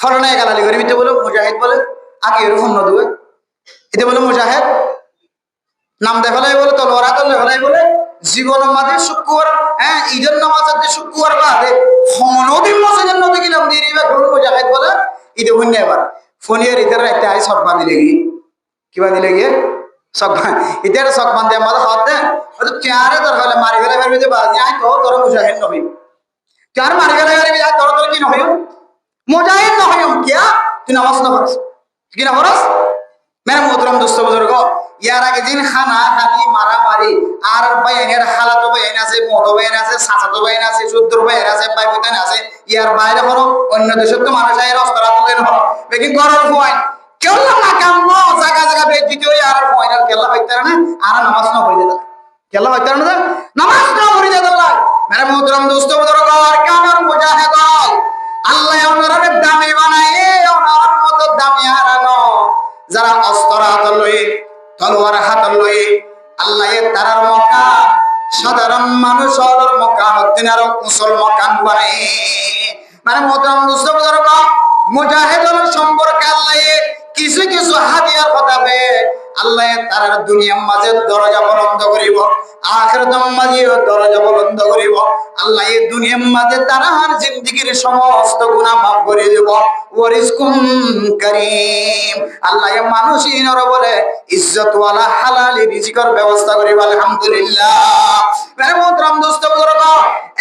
ফরনায় গালালি করি বিতে বলে মুজাহিদ বলে আগে এরকম ন দুয়ে এতে বলে মুজাহিদ নাম দেখালাই বলে তলোয়ার হাতল দেখালাই বলে জীবন মাঝে শুক্রবার হ্যাঁ ঈদের নামাজে শুক্রবার বাদে ফনদিন মসজিদের নদী গেলাম দিরিবা কোন মুজাহিদ বলে ঈদে হইন এবার ফোনের ইতার রাতে আই সব বাঁধি লাগি কিবা দিলে গিয়ে সব ইতার সব বাঁধে আমাদের হাত দেন তো চারে তোর হলে মারি গেলে ভাবি যে বাজি আই তো তোর মুজাহিদ নবী চার মারি গেলে ভাবি আই তোর কি নয় মুজাহিদ নয় কিয়া তুই নামাজ না পড়ছ কি না পড়ছ মেরা মোহতরম দোস্ত বুজুর্গ ইয়ার আগে দিন খানা খালি মারামারি আর বাইনের হালাত বাইন আছে মত বাইন আছে সাসাতো বাইন আছে সূত্র বাইন আছে ভাই বোন আছে ইয়ার বাইরে কোনো অন্য দেশের তো মানুষ আই রাস্তা তুলেন হলো বেকিং করার হয় কেল্লা না কাম জায়গা জায়গা বে দ্বিতীয় আর ফাইনাল কেল্লা হইতে না আর নামাজ না পড়ে যেত কেল্লা হইতে না নামাজ না পড়ে যেত আল্লাহ মেরা মোহতরম দোস্ত বুজুর্গ আর কামার মুজাহিদ আল্লাহ ওনারে দামি বানায় ওনার মত দামি হারানো যারা অস্ত্র হাতে লয়ে তলোয়ার হাতে লয়ে আল্লাহ তারার মক্কা সাধারণ মানুষ হলোর মক্কা মদিনার মুসল মকান বানায় মানে মোহতরম দোস্ত বুজুর্গ মুজাহিদুল সম্পর্কে আল্লাহ কিছু কিছু হাদিয়ার কথা বে আল্লাহ তারার দুনিয়ার মাঝে দরজা বন্ধ করিব আখিরাতের মাঝে দরজা বন্ধ করিব আল্লাহ এই দুনিয়ার মাঝে তারার জিন্দেগীর সমস্ত গুনাহ মাফ করে দেব ওয়ারিজকুম কারীম আল্লাহ এই মানুষিনর বলে ইজ্জত ওয়ালা হালাল রিজিকের ব্যবস্থা করিব। আলহামদুলিল্লাহ। মেরে মোহতরম দোস্ত বুজুর্গ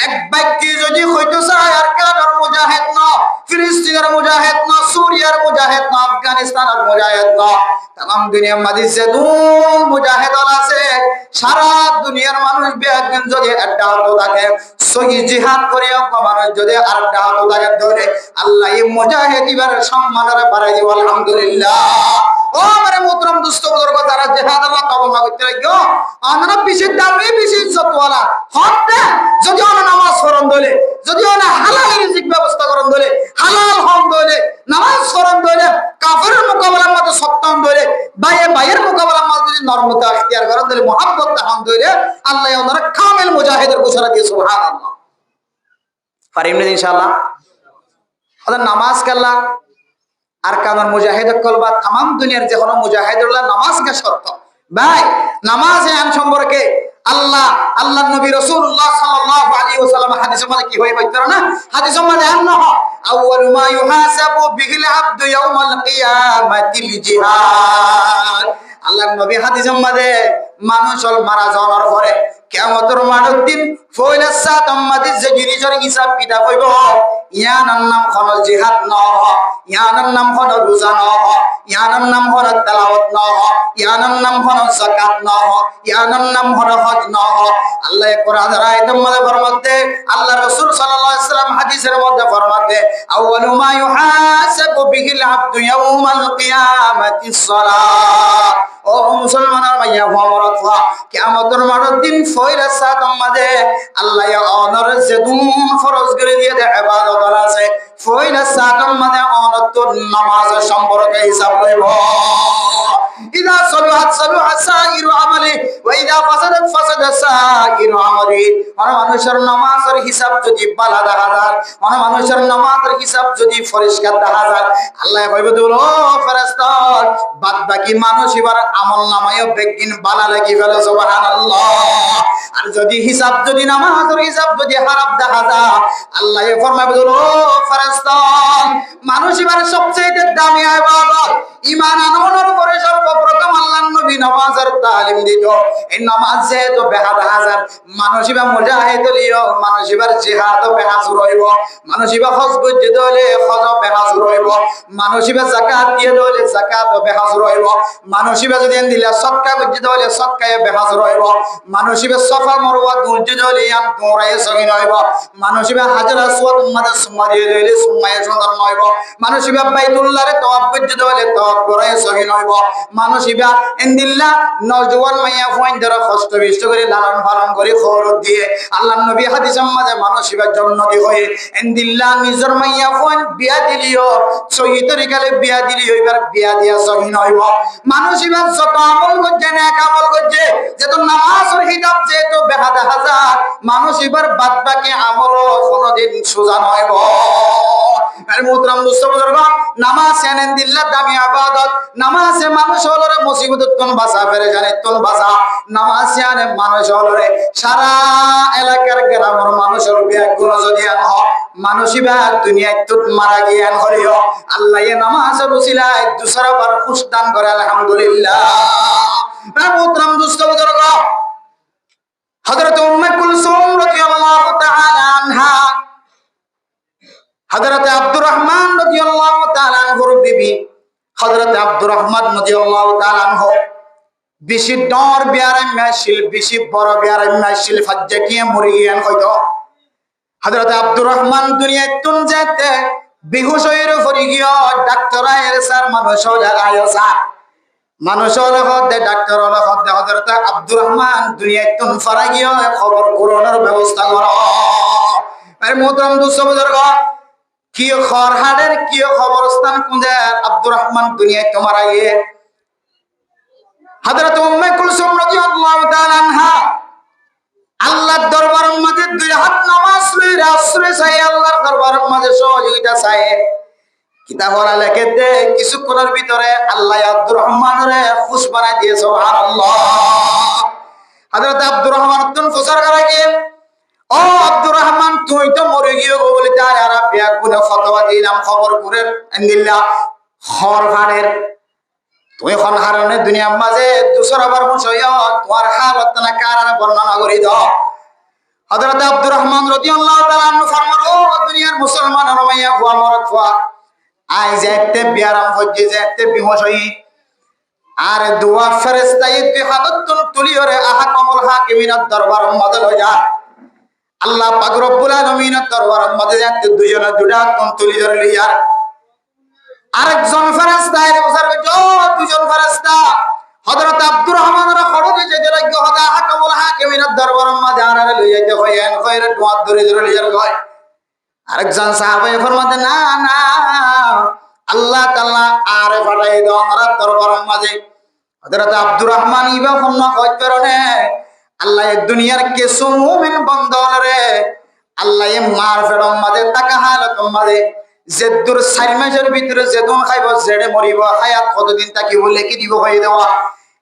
এক ব্যক্তি যদি হইতো চায় আর কানার মুজাহিদ না ফিলিস্তিনের মুজাহিদ না সুরিয়ার মুজাহিদ না আফগানিস্তানের মুজাহিদ না तमाम দুনিয়ার মাঝে যেদুন মুজাহিদ আছে সারা দুনিয়ার মানুষ বেআইন যদি একটা হতো থাকে সহি জিহাদ করে মানুষ যদি আরেকটা হতো থাকে ধরে আল্লাহ এই মুজাহিদ এবার সম্মানের বাড়াই দিব। আলহামদুলিল্লাহ। ও আমারে মোহতরম দোস্ত বুজুর্গ যারা জিহাদ আল্লাহ কবুল করতে গো আমরা বিশেষ দামি বিশেষ ইজ্জতওয়ালা হতে যদি আমরা নামাজ পড়ন দলে যদি আমরা হালাল রিজিক ব্যবস্থা করন দলে হালাল হন দলে নামাজ পড়ন দলে কাফেরের মোকাবেলার মধ্যে সত্তম দলে বাইয়ের মোকাবেলার মধ্যে যদি নরমতা ইখতিয়ার করেন দলে মুহাব্বত হন দলে আল্লাহ ওনারা কামিল মুজাহিদের ঘোষণা দিয়ে সুবহানাল্লাহ পারিম না ইনশাআল্লাহ। ওদের নামাজ কাল্লা আর কামার মুজাহিদ কলবা तमाम দুনিয়ার যে কোনো মুজাহিদুল্লাহ নামাজ কে শর্ত ভাই নামাজ আইন সম্পর্কে আল্লাহর নবী রাসূলুল্লাহ সাল্লাল্লাহু আলাইহি ওয়াসাল্লাম হাদিসে মানে কি হয় বলতে না হাদিসে মানে আন্নাহ আউয়ালু মা ইউহাসাবু বিহিল আবদু ইয়াউমাল কিয়ামাতিল জিহাদ আল্লাহর নবী হাদিসে মানে মানুষ মারা যাওয়ার পরে কিয়ামতের মাঠের দিন ফয়লা সাত আমাদের যে জিনিসের হিসাব কিতাব হইব ইয়ানার নাম হলো জিহাদ ন ইয়ানার নাম হলো রোজা ন ইয়ানার নাম হলো তেলাওয়াত ন ইয়ানার নাম হলো যাকাত ন ইয়ানার নাম হলো হজ ন আল্লাহ কোরআনের আয়াতের মধ্যে ফরমাতে আল্লাহ রাসূল সাল্লাল্লাহু আলাইহি ওয়াসাল্লাম হাদিসের মধ্যে ফরমাতে আউয়ালু মা ইউহাসাবু বিহিল আবদু ইয়াউমাল কিয়ামাতিস সালাত ও মুসলমানের ভাইয়া ওমরত কিয়ামতের মাঠের দিন ফয়লা সাত আমাদের আল্লাহ অনর যেদুন ফরজ করে দিয়ে দেয় ইবাদত আছে ফয়লা সাত আমাদের অনত নামাজ সম্পর্কে হিসাব লইব ইযা সালুহাত সালুহা সাইরু আমালি ওয়া ইযা ফাসাদাত ফাসাদা সাইরু আমালি। মানুষের নামাজের হিসাব যদি বালা দেখা যায়, মানুষের নামাজের হিসাব যদি পরিষ্কার দেখা যায়, আল্লাহ কইবে দুলো ফেরেশতা বাদ বাকি মানুষ এবার আমল নামায়ও বেগিন বালা লাগি ফেলে সুবহানাল্লাহ। আর যদি হিসাব যদি নামাজের হিসাব যদি খারাপ দেখা যায়, আল্লাহ ফরমাবে দুলো ফেরেশতা মানুষ এবার সবচেয়ে দামি ইবাদত ঈমান আনানোর পরে সর্বপ্রথম আল্লাহর নবী নামাজের তালিম দিত। এই নামাজ যেহেতু বেহাদ হাজার মানুষ এবার মুজাহিদ লিও, মানুষ এবার জিহাদ বেহাজুর হইব, মানুষ এবার হজ করতে হলে হজ বেহাজুর হইব, মানুষ এবার যাকাত দিয়ে হলে যাকাত বেহাজুর হইব, মানুষ এবার যদি দিলে সদকা করতে হলে সদকায়ে বেহাজুর হইব, মানুষ এবার সফা মারওয়া দৌড়তে হলে আম দৌড়ায়ে সহিন হইব, মানুষ এবার হাজার আসওয়াদ উম্মাদে সুম্মা দিয়ে হলে সুম্মায়ে সুন্দর হইব, মানুষ এবার বাইতুল্লাহরে তওয়াফ করতে হলে তওয়াফ করায়ে সহিন হইব, মানুষ এবার ইনদিল্লাহ নওজওয়ান মাইয়া ফুয়াইন দ্বারা কষ্ট বিষ্ট করে লালন পালন করে খরচ দিয়ে আল্লাহর নবী হাদিসের মাঝে মানুষ এবার জন্নতি হয়ে ইনদিল্লাহ নিজের মাইয়া ফুয়াইন বিয়া দিলিও সহি তরিকালে বিয়া দিলিও এবার বিয়া দিয়া সহিন হইব। মানুষ এবার যত আমল করছে না এক আমল করছে যেহেতু নামাজের হিসাব যেহেতু বেহাদা হাজার মানুষ এবার বাদ বাকি আমলও কোনোদিন সোজা নইব। মুহতারাম দোস্ত বুজুর্গ নামাজ ইনদিল্লাহ দামি ইবাদত, নামাজে মানুষ হলরে মুসিবত তুন বাঁচা পেরেশানি তুন বাঁচা, নামাজ আনে মানুষ হলরে সারা এলাকার গ্রামের মানুষের ব্যাগুলো যদি আন হয় মানুষই বা দুনিয়ায় তুত মারা গিয়ান হলিও আল্লাহ এ নামাজের উসিলায় দুসরা বার খুশ দান করে আলহামদুলিল্লাহ। মুহতারাম দোস্ত বুজুর্গ হযরত উম্মে কুলসুম রাদিয়াল্লাহু তাআলা আনহা হযরত আব্দুর রহমান রাদিয়াল্লাহু তাআলা আনহুর বিবি হযরত আব্দুর রহমান রাদিয়াল্লাহু তাআলা আনহু বেশি ডর বিয়ারে মাসিল বেশি বড় বিয়ারে মাসিল ফাজ্জা কি মরি গিয়ান হয়তো হযরত আব্দুর রহমান দুনিয়ায় তুন যেতে বেহুশ হয়ে পড়ে গিয়া ডাক্তার আয়ের স্যার মানুষ জাগায় স্যার মানুষ হলে হদে ডাক্তার হলে হদে হযরত আব্দুর রহমান দুনিয়ায় তুন ফারা গিয়া খবর করোনার ব্যবস্থা করো। আর মুহতারাম দোস্ত বুজুর্গ কি খরহাটের কি খবরস্থান কোনদের আব্দুর রহমান দুনিয়ায় তোমার আগে হযরত উম্মে কুলসুম রাদিয়াল্লাহু তাআলা আনহা আল্লাহর দরবারের মাঝে দুই হাত নামাজ লইরা আশ্রয় চাই, আল্লাহর দরবারের মাঝে সহযোগিতা চাই। কিতাব ওরা লেখেতে কিছুক্ষণের ভিতরে আল্লাহ আব্দুর রহমানের খুশ বানাই দিয়ে সুবহানাল্লাহ। হযরত আব্দুর রহমান তুন ফুসার করে কি ও আব্দুর রহমান তুই তো মরে গিয়ে গো বলে তার আর বিয়া গুনে ফতোয়া দিলাম খবর করে ইনদিল্লাহ খরহাটের তুই এখন হারনে দুনিয়ার মাঝে দুসরাবার মুসইয়া তোমার হালত না কারণ বর্ণনা করি দাও। হযরত আব্দুর রহমান রাদিয়াল্লাহু তাআলা আনহু ফরমান ও দুনিয়ার মুসলমান রমাইয়া হুয়া মরত হুয়া আই যাইতে বিয়ারাম হজ্জে যাইতে বিমোশ হই আর দোয়া ফেরেশতা দুই হাত তুলিওরে আহকামুল হাকিমিনের দরবারের মাঝে লই যা আল্লাহ পাক রব্বুল আলামিনের দরবারের মাঝে যাইতে দুইজনে দুটা হাত তুলি ধরে লইয়া আরেকজন ফেরেশতা এর বসার দুজন ফেরেশতা হযরত আব্দুর রহমানের খড়কে যেতে লাগলো হদা হাকামুল হাকিমিনের দরবারের মাঝে আনারে লই যাইতে কইেন কইরে দোয়া ধরে ধরে লিয়ার কয়। আরেকজন সাহাবা ফরমাতে না না আল্লাহ তাআলা আরে ফাটাই দাও আমার দরবারের মাঝে। হযরত আব্দুর রহমান ইবা ফরমা কয় কারণে আল্লাহ এই দুনিয়ার কিছু মুমিন বান্দারে আল্লাহ এ মার ফেরম মাঝে টাকা হালত মাঝে যে দূর 4 মাসের ভিতরে যে দম খাইব জেডে মরিব হায়াত কতদিন থাকিব লেখি দিব হয়ে দেওয়া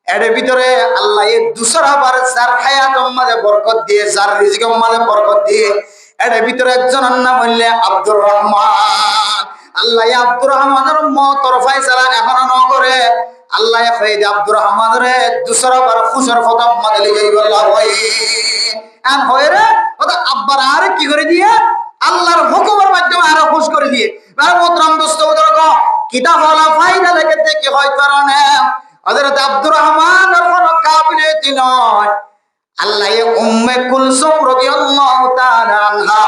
এর ভিতরে আল্লাহ এই দুসরা বার যার হায়াত মাঝে বরকত দিয়ে যার রিজিক মাঝে বরকত দিয়ে এর ভিতরে একজন নাম হইলে আব্দুর রহমান। আল্লাহ আব্দুর রহমানের মওতর ফয়সালা এখনো ন করে আল্লাহ কই দে আব্দুর রহমানের দুসরা বার খুশর ফতম মাঝে লিগাইব আল্লাহ ভাই আন হয় রে ওটা আব্বার আর কি করে দিয়ে আল্লাহর হুকুমের মাধ্যমে আরো খুশ করে দিয়ে। মুহতারাম দোস্ত বুজুর্গ কিতাব হলো ফায়দা লেখেতে কি হয় কারণে হযরত আব্দুর রহমান এর কোনো কাবিলিয়ত নয় আল্লাহ উম্মে কুলসুম রাদিয়াল্লাহু তাআলা আনহা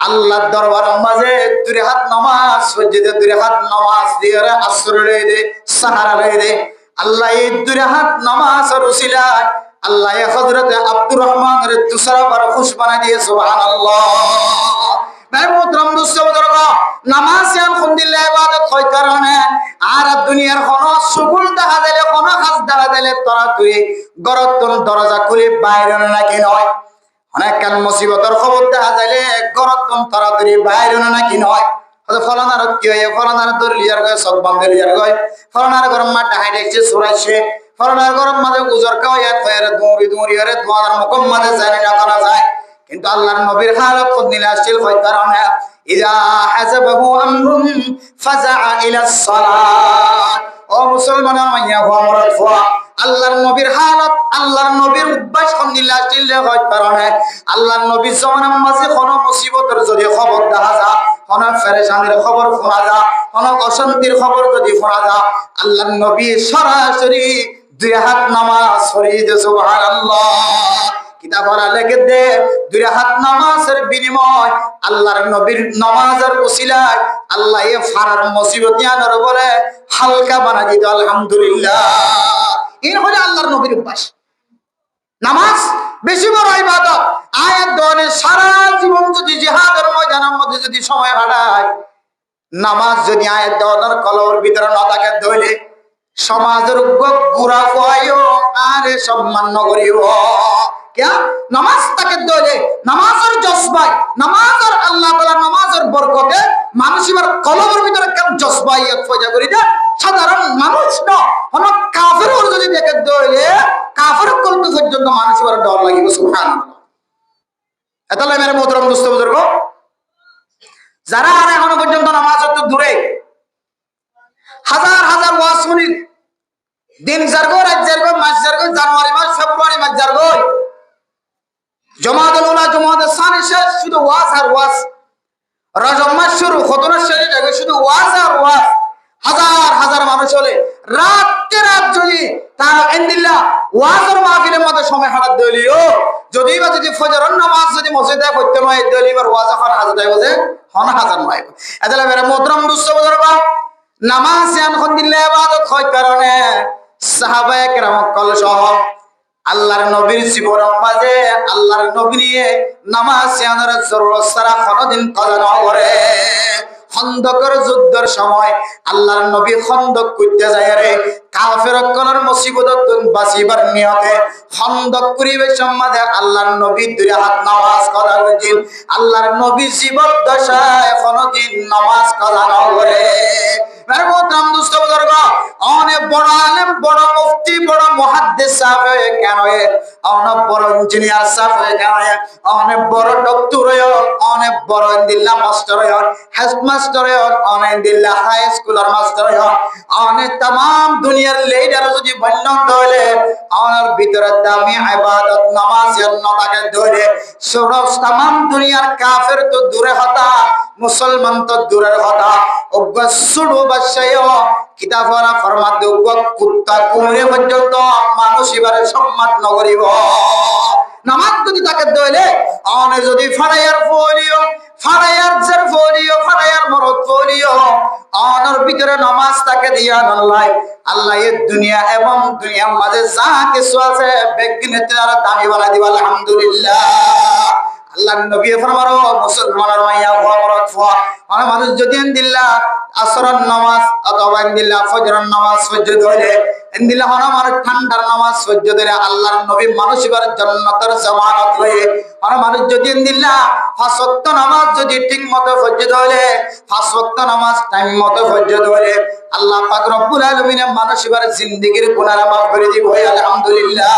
আল্লাহর দরবারের মাঝে দুই হাত নামাজ সজ্জিদে দুই হাত নামাজ দিয়ে আসর লই দে সাহারা লই দে আল্লাহ এই দুই হাত নামাজের উসিলায় আল্লাহ হযরত আব্দুর রহমানের দুসরা বার খুশ বানাই দিয়ে সুবহানাল্লাহ। মুহতারাম দোস্ত বুজুর্গ নামাজ আলহামদুলিল্লাহ ইবাদত হয় কারণে আর সারা দুনিয়ার কোন সুগুল দেখা দিলে কোন কাজ দেখা দিলে তোরা তুই গরতন দরজা খুলে বাইরে নাকি নয় অনেক কান মুসিবতের খবর দেখা যাইলে গরতন তোরা তুই বাইরে নাকি নয় ফলানার কি হয় ফলানার দরিয়ার গয় সব বান্ধলিয়ার গয় ফলানার গরম মাঠে হাইডেছে সুরাইছে ফলানার গরম মাঝে উজর খাওয়া এক হয়ে দৌড়ি দৌড়ি হরে তোমার মুখম মাঝে জানি না করা যায় কিন্তু আল্লাহর নবীর হালত খুদ নিলে আসছিল হয় কারণে ইযা হাসাবাহু আমরুন ফাজা ইলাস সালাত ও মুসলমানের মাইয়া গো আমরাত ফুয়া আল্লাহর নবীর হালত আল্লাহর নবীর উদ্বাস খুদ নিলে আসছিল হয় কারণে আল্লাহর নবী জমানার মাঝে কোন মুসিবতের যদি খবর দেখা যায় কোন পেরেশানির খবর শোনা যায় কোন অশান্তির খবর যদি শোনা যায় আল্লাহর নবী সরাসরি দুই হাত নামাজ পড়িয়ে দে সুবহানাল্লাহ কিতাব পড়া লেগে দে দুই হাত নামাজের বিনিময় আল্লাহর নবীর নামাজের ওসিলায় আল্লাহ এ ফারার মুসিবত আনার বলে হালকা বানা দিত আলহামদুলিল্লাহ এই হলো আল্লাহর নবীর অভ্যাস নামাজ বেশি বড় ইবাদত আয়াত দনে সারা জীবন যদি জিহাদের ময়দানের মধ্যে যদি সময় কাটায় নামাজ যদি আয়াত দনের কলর ভিতরে না থাকে দইলে সমাজের গুড়া ফুয়াইও আরে সম্মান নগরীও क्या नमाज তাকে দলে নামাজের জজবায় নামাজের আল্লাহ তাআলা নামাজের বরকতে মানুষের কলবের ভিতরে কেন জজবায় ফয়জা করি দে সাধারণ মানুষ না কোন কাফের ওর যদি দেখে দলে কাফের কলব পর্যন্ত মানুষের ডর লাগিব সুবহানাল্লাহ এতালে মেরে মোহতরম দোস্ত বুজুর্গ যারা আর এখনো পর্যন্ত নামাজ তো দূরে হাজার হাজার ওয়াজ শুনি দিন জারগো রাত জারগো মাস জারগো জানুয়ারি মাস ফেব্রুয়ারি মাস জারগো জমাতুল উলা জমাতুল সানি শেষ শুধু ওয়াজ আর ওয়াজ রজব মাস শুরু খতনা শেষ আগে শুধু ওয়াজ আর ওয়াজ হাজার হাজার মানুষ হলে রাতে রাত যদি তারা ইনদিল্লাহ ওয়াজের মাহফিলের মধ্যে সময় হারাত দলিও যদি বা যদি ফজরের নামাজ যদি মসজিদে পড়তে নয় দলিবার ওয়াজ এখন হাজার বাজে হন হাজার নয় এতলে মেরে মোহতরম দুস্থ বুজুর্গ নামাজ এখন দিলে ইবাদত হয় কারণে সাহাবায়ে কেরাম কল সহ আল্লাহর নবীর জীবনের মাঝে আল্লাহর নবী নিয়ে নামাজ আনার জরুরত ছাড়া কোনদিন কাজা না করে খন্দকের যুদ্ধের সময় আল্লাহর নবী খন্দক করতে যায় রে কাফের কলর মুসিবত বাঁচিবার নিয়তে খন্দক পরিবেশের মাঝে আল্লাহর নবী দুই হাত নামাজ করা উচিত আল্লাহর নবী জীবন দশায় কোনদিন নামাজ কাজা না করে অনেক বড় আলেম বড় মুফতি বড় মুহাদ্দিস সাহেব কেন অনেক বড় ইঞ্জিনিয়ার সাহেব কেন অনেক বড় ডক্টর অনেক বড় দিল্লা মাস্টার হেডমাস্টার অনেক দিল্লা হাই স্কুলের মাস্টার অনেক तमाम দুনিয়ার লিডার যদি বন্ধন ধরে আমার ভিতরে দামি ইবাদত নামাজ নতাকে ধরে সব तमाम দুনিয়ার কাফের তো দূরে হতা মুসলমান তো দূরের কথা অগ্রসুড়ু বাসায় কিতাবরা ফরমাতে কুত্তা কুমড়ে পর্যন্ত মানুষ এবারে সম্মান নগরিব নামাজ যদি তাকে দইলে অনে যদি ফাড়াইয়ার ফলিও ফাড়াইয়ার জের ফলিও ফাড়াইয়ার মরদ ফলিও অনর ভিতরে নামাজ তাকে দিয়া আল্লাহ আল্লাহ এই দুনিয়া এবং দুনিয়ার মাঝে যা কিছু আছে বেগিনে তার দামি বানাই দিবা আলহামদুলিল্লাহ আল্লাহর নবী ফরমারো মুসলমানের মাইয়া ওয়ামরাত ফুয়া মানে মানুষ যদি দিল্লাহ আসরের নামাজ অথবা দিল্লাহ ফজরের নামাজ সহ্য ধরে দিল্লাহ আমার ঠান্ডার নামাজ সহ্য ধরে আল্লাহর নবী মানুষের জান্নাতের জামানত লয়ে আর মানুষ যদি দিল্লাহ পাঁচ ওয়াক্ত নামাজ যদি ঠিক মতো সহ্য ধরে পাঁচ ওয়াক্ত নামাজ টাইম মতো সহ্য ধরে আল্লাহ পাক রব্বুল আলামিন মানুষের জিন্দেগীর গুনাহ মাফ করে দিব আলহামদুলিল্লাহ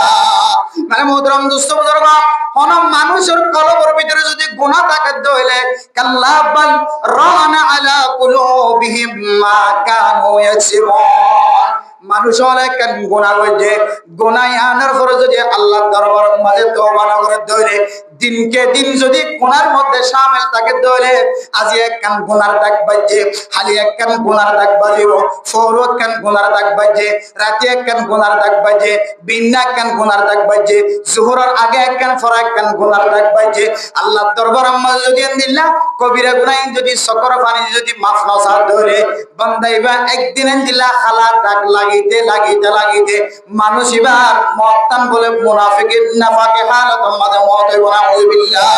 মানে মুহতারাম দোস্ত বুজুর্গ কোন মানুষের কলবের ভিতরে যদি গুনাহ থাকে দইলে কাল্লা বাল রানা আলা কুলুবিহিম মা কানু ইয়াসিমুন মানুষ অনেক গুনাহ করে গুনাহ আনার পরে যদি আল্লাহর দরবারের মাঝে তওবা না করে দইলে দিনকে দিন যদি গুনার মধ্যে শামিল থাকে দইলে আজি একখান গুনার ডাক বাজে খালি একখান গুনার ডাক বাজিব ফরো একখান গুনার ডাক বাজে রাতে একখান গুনার ডাক বাজে বিন্না একখান গুনার ডাক বাজে যোহরের আগে একখান পরে একখান গুনার ডাক বাজে আল্লাহর দরবারের মাঝে যদি দিল্লাহ কবিরা গুনাহ যদি সকর পানি যদি মাফ না সাথ ধরে বান্দাইবা একদিন দিল্লাহ খালা ডাক লাগিতে লাগিতে লাগিতে মানুষ এবার মতান বলে মুনাফিকের নাফাকে হালত মাঝে মত হইব না বিল্লাহ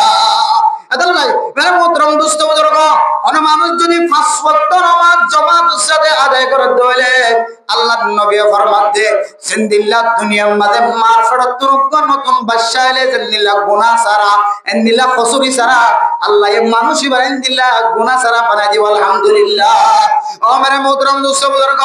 আদাল ভাই মেরে মোহতরম দোস্ত বুজুর্গ অন মানুষ যদি পাঁচ ওয়াক্ত নামাজ জামাতের সাথে আদায় করে দইলে আল্লাহ নবী ফরমান দে জিন্দিল্লাহ দুনিয়ার মাঝে মারফত তুরুক নতুন বাদশা এলে জিন্দিল্লাহ গুনাহ সারা এন্দিল্লাহ কসুরি সারা আল্লাহ এই মানুষই বানাই দিল্লাহ গুনাহ সারা বানাই দিব আলহামদুলিল্লাহ ও মেরে মোহতরম দোস্ত বুজুর্গ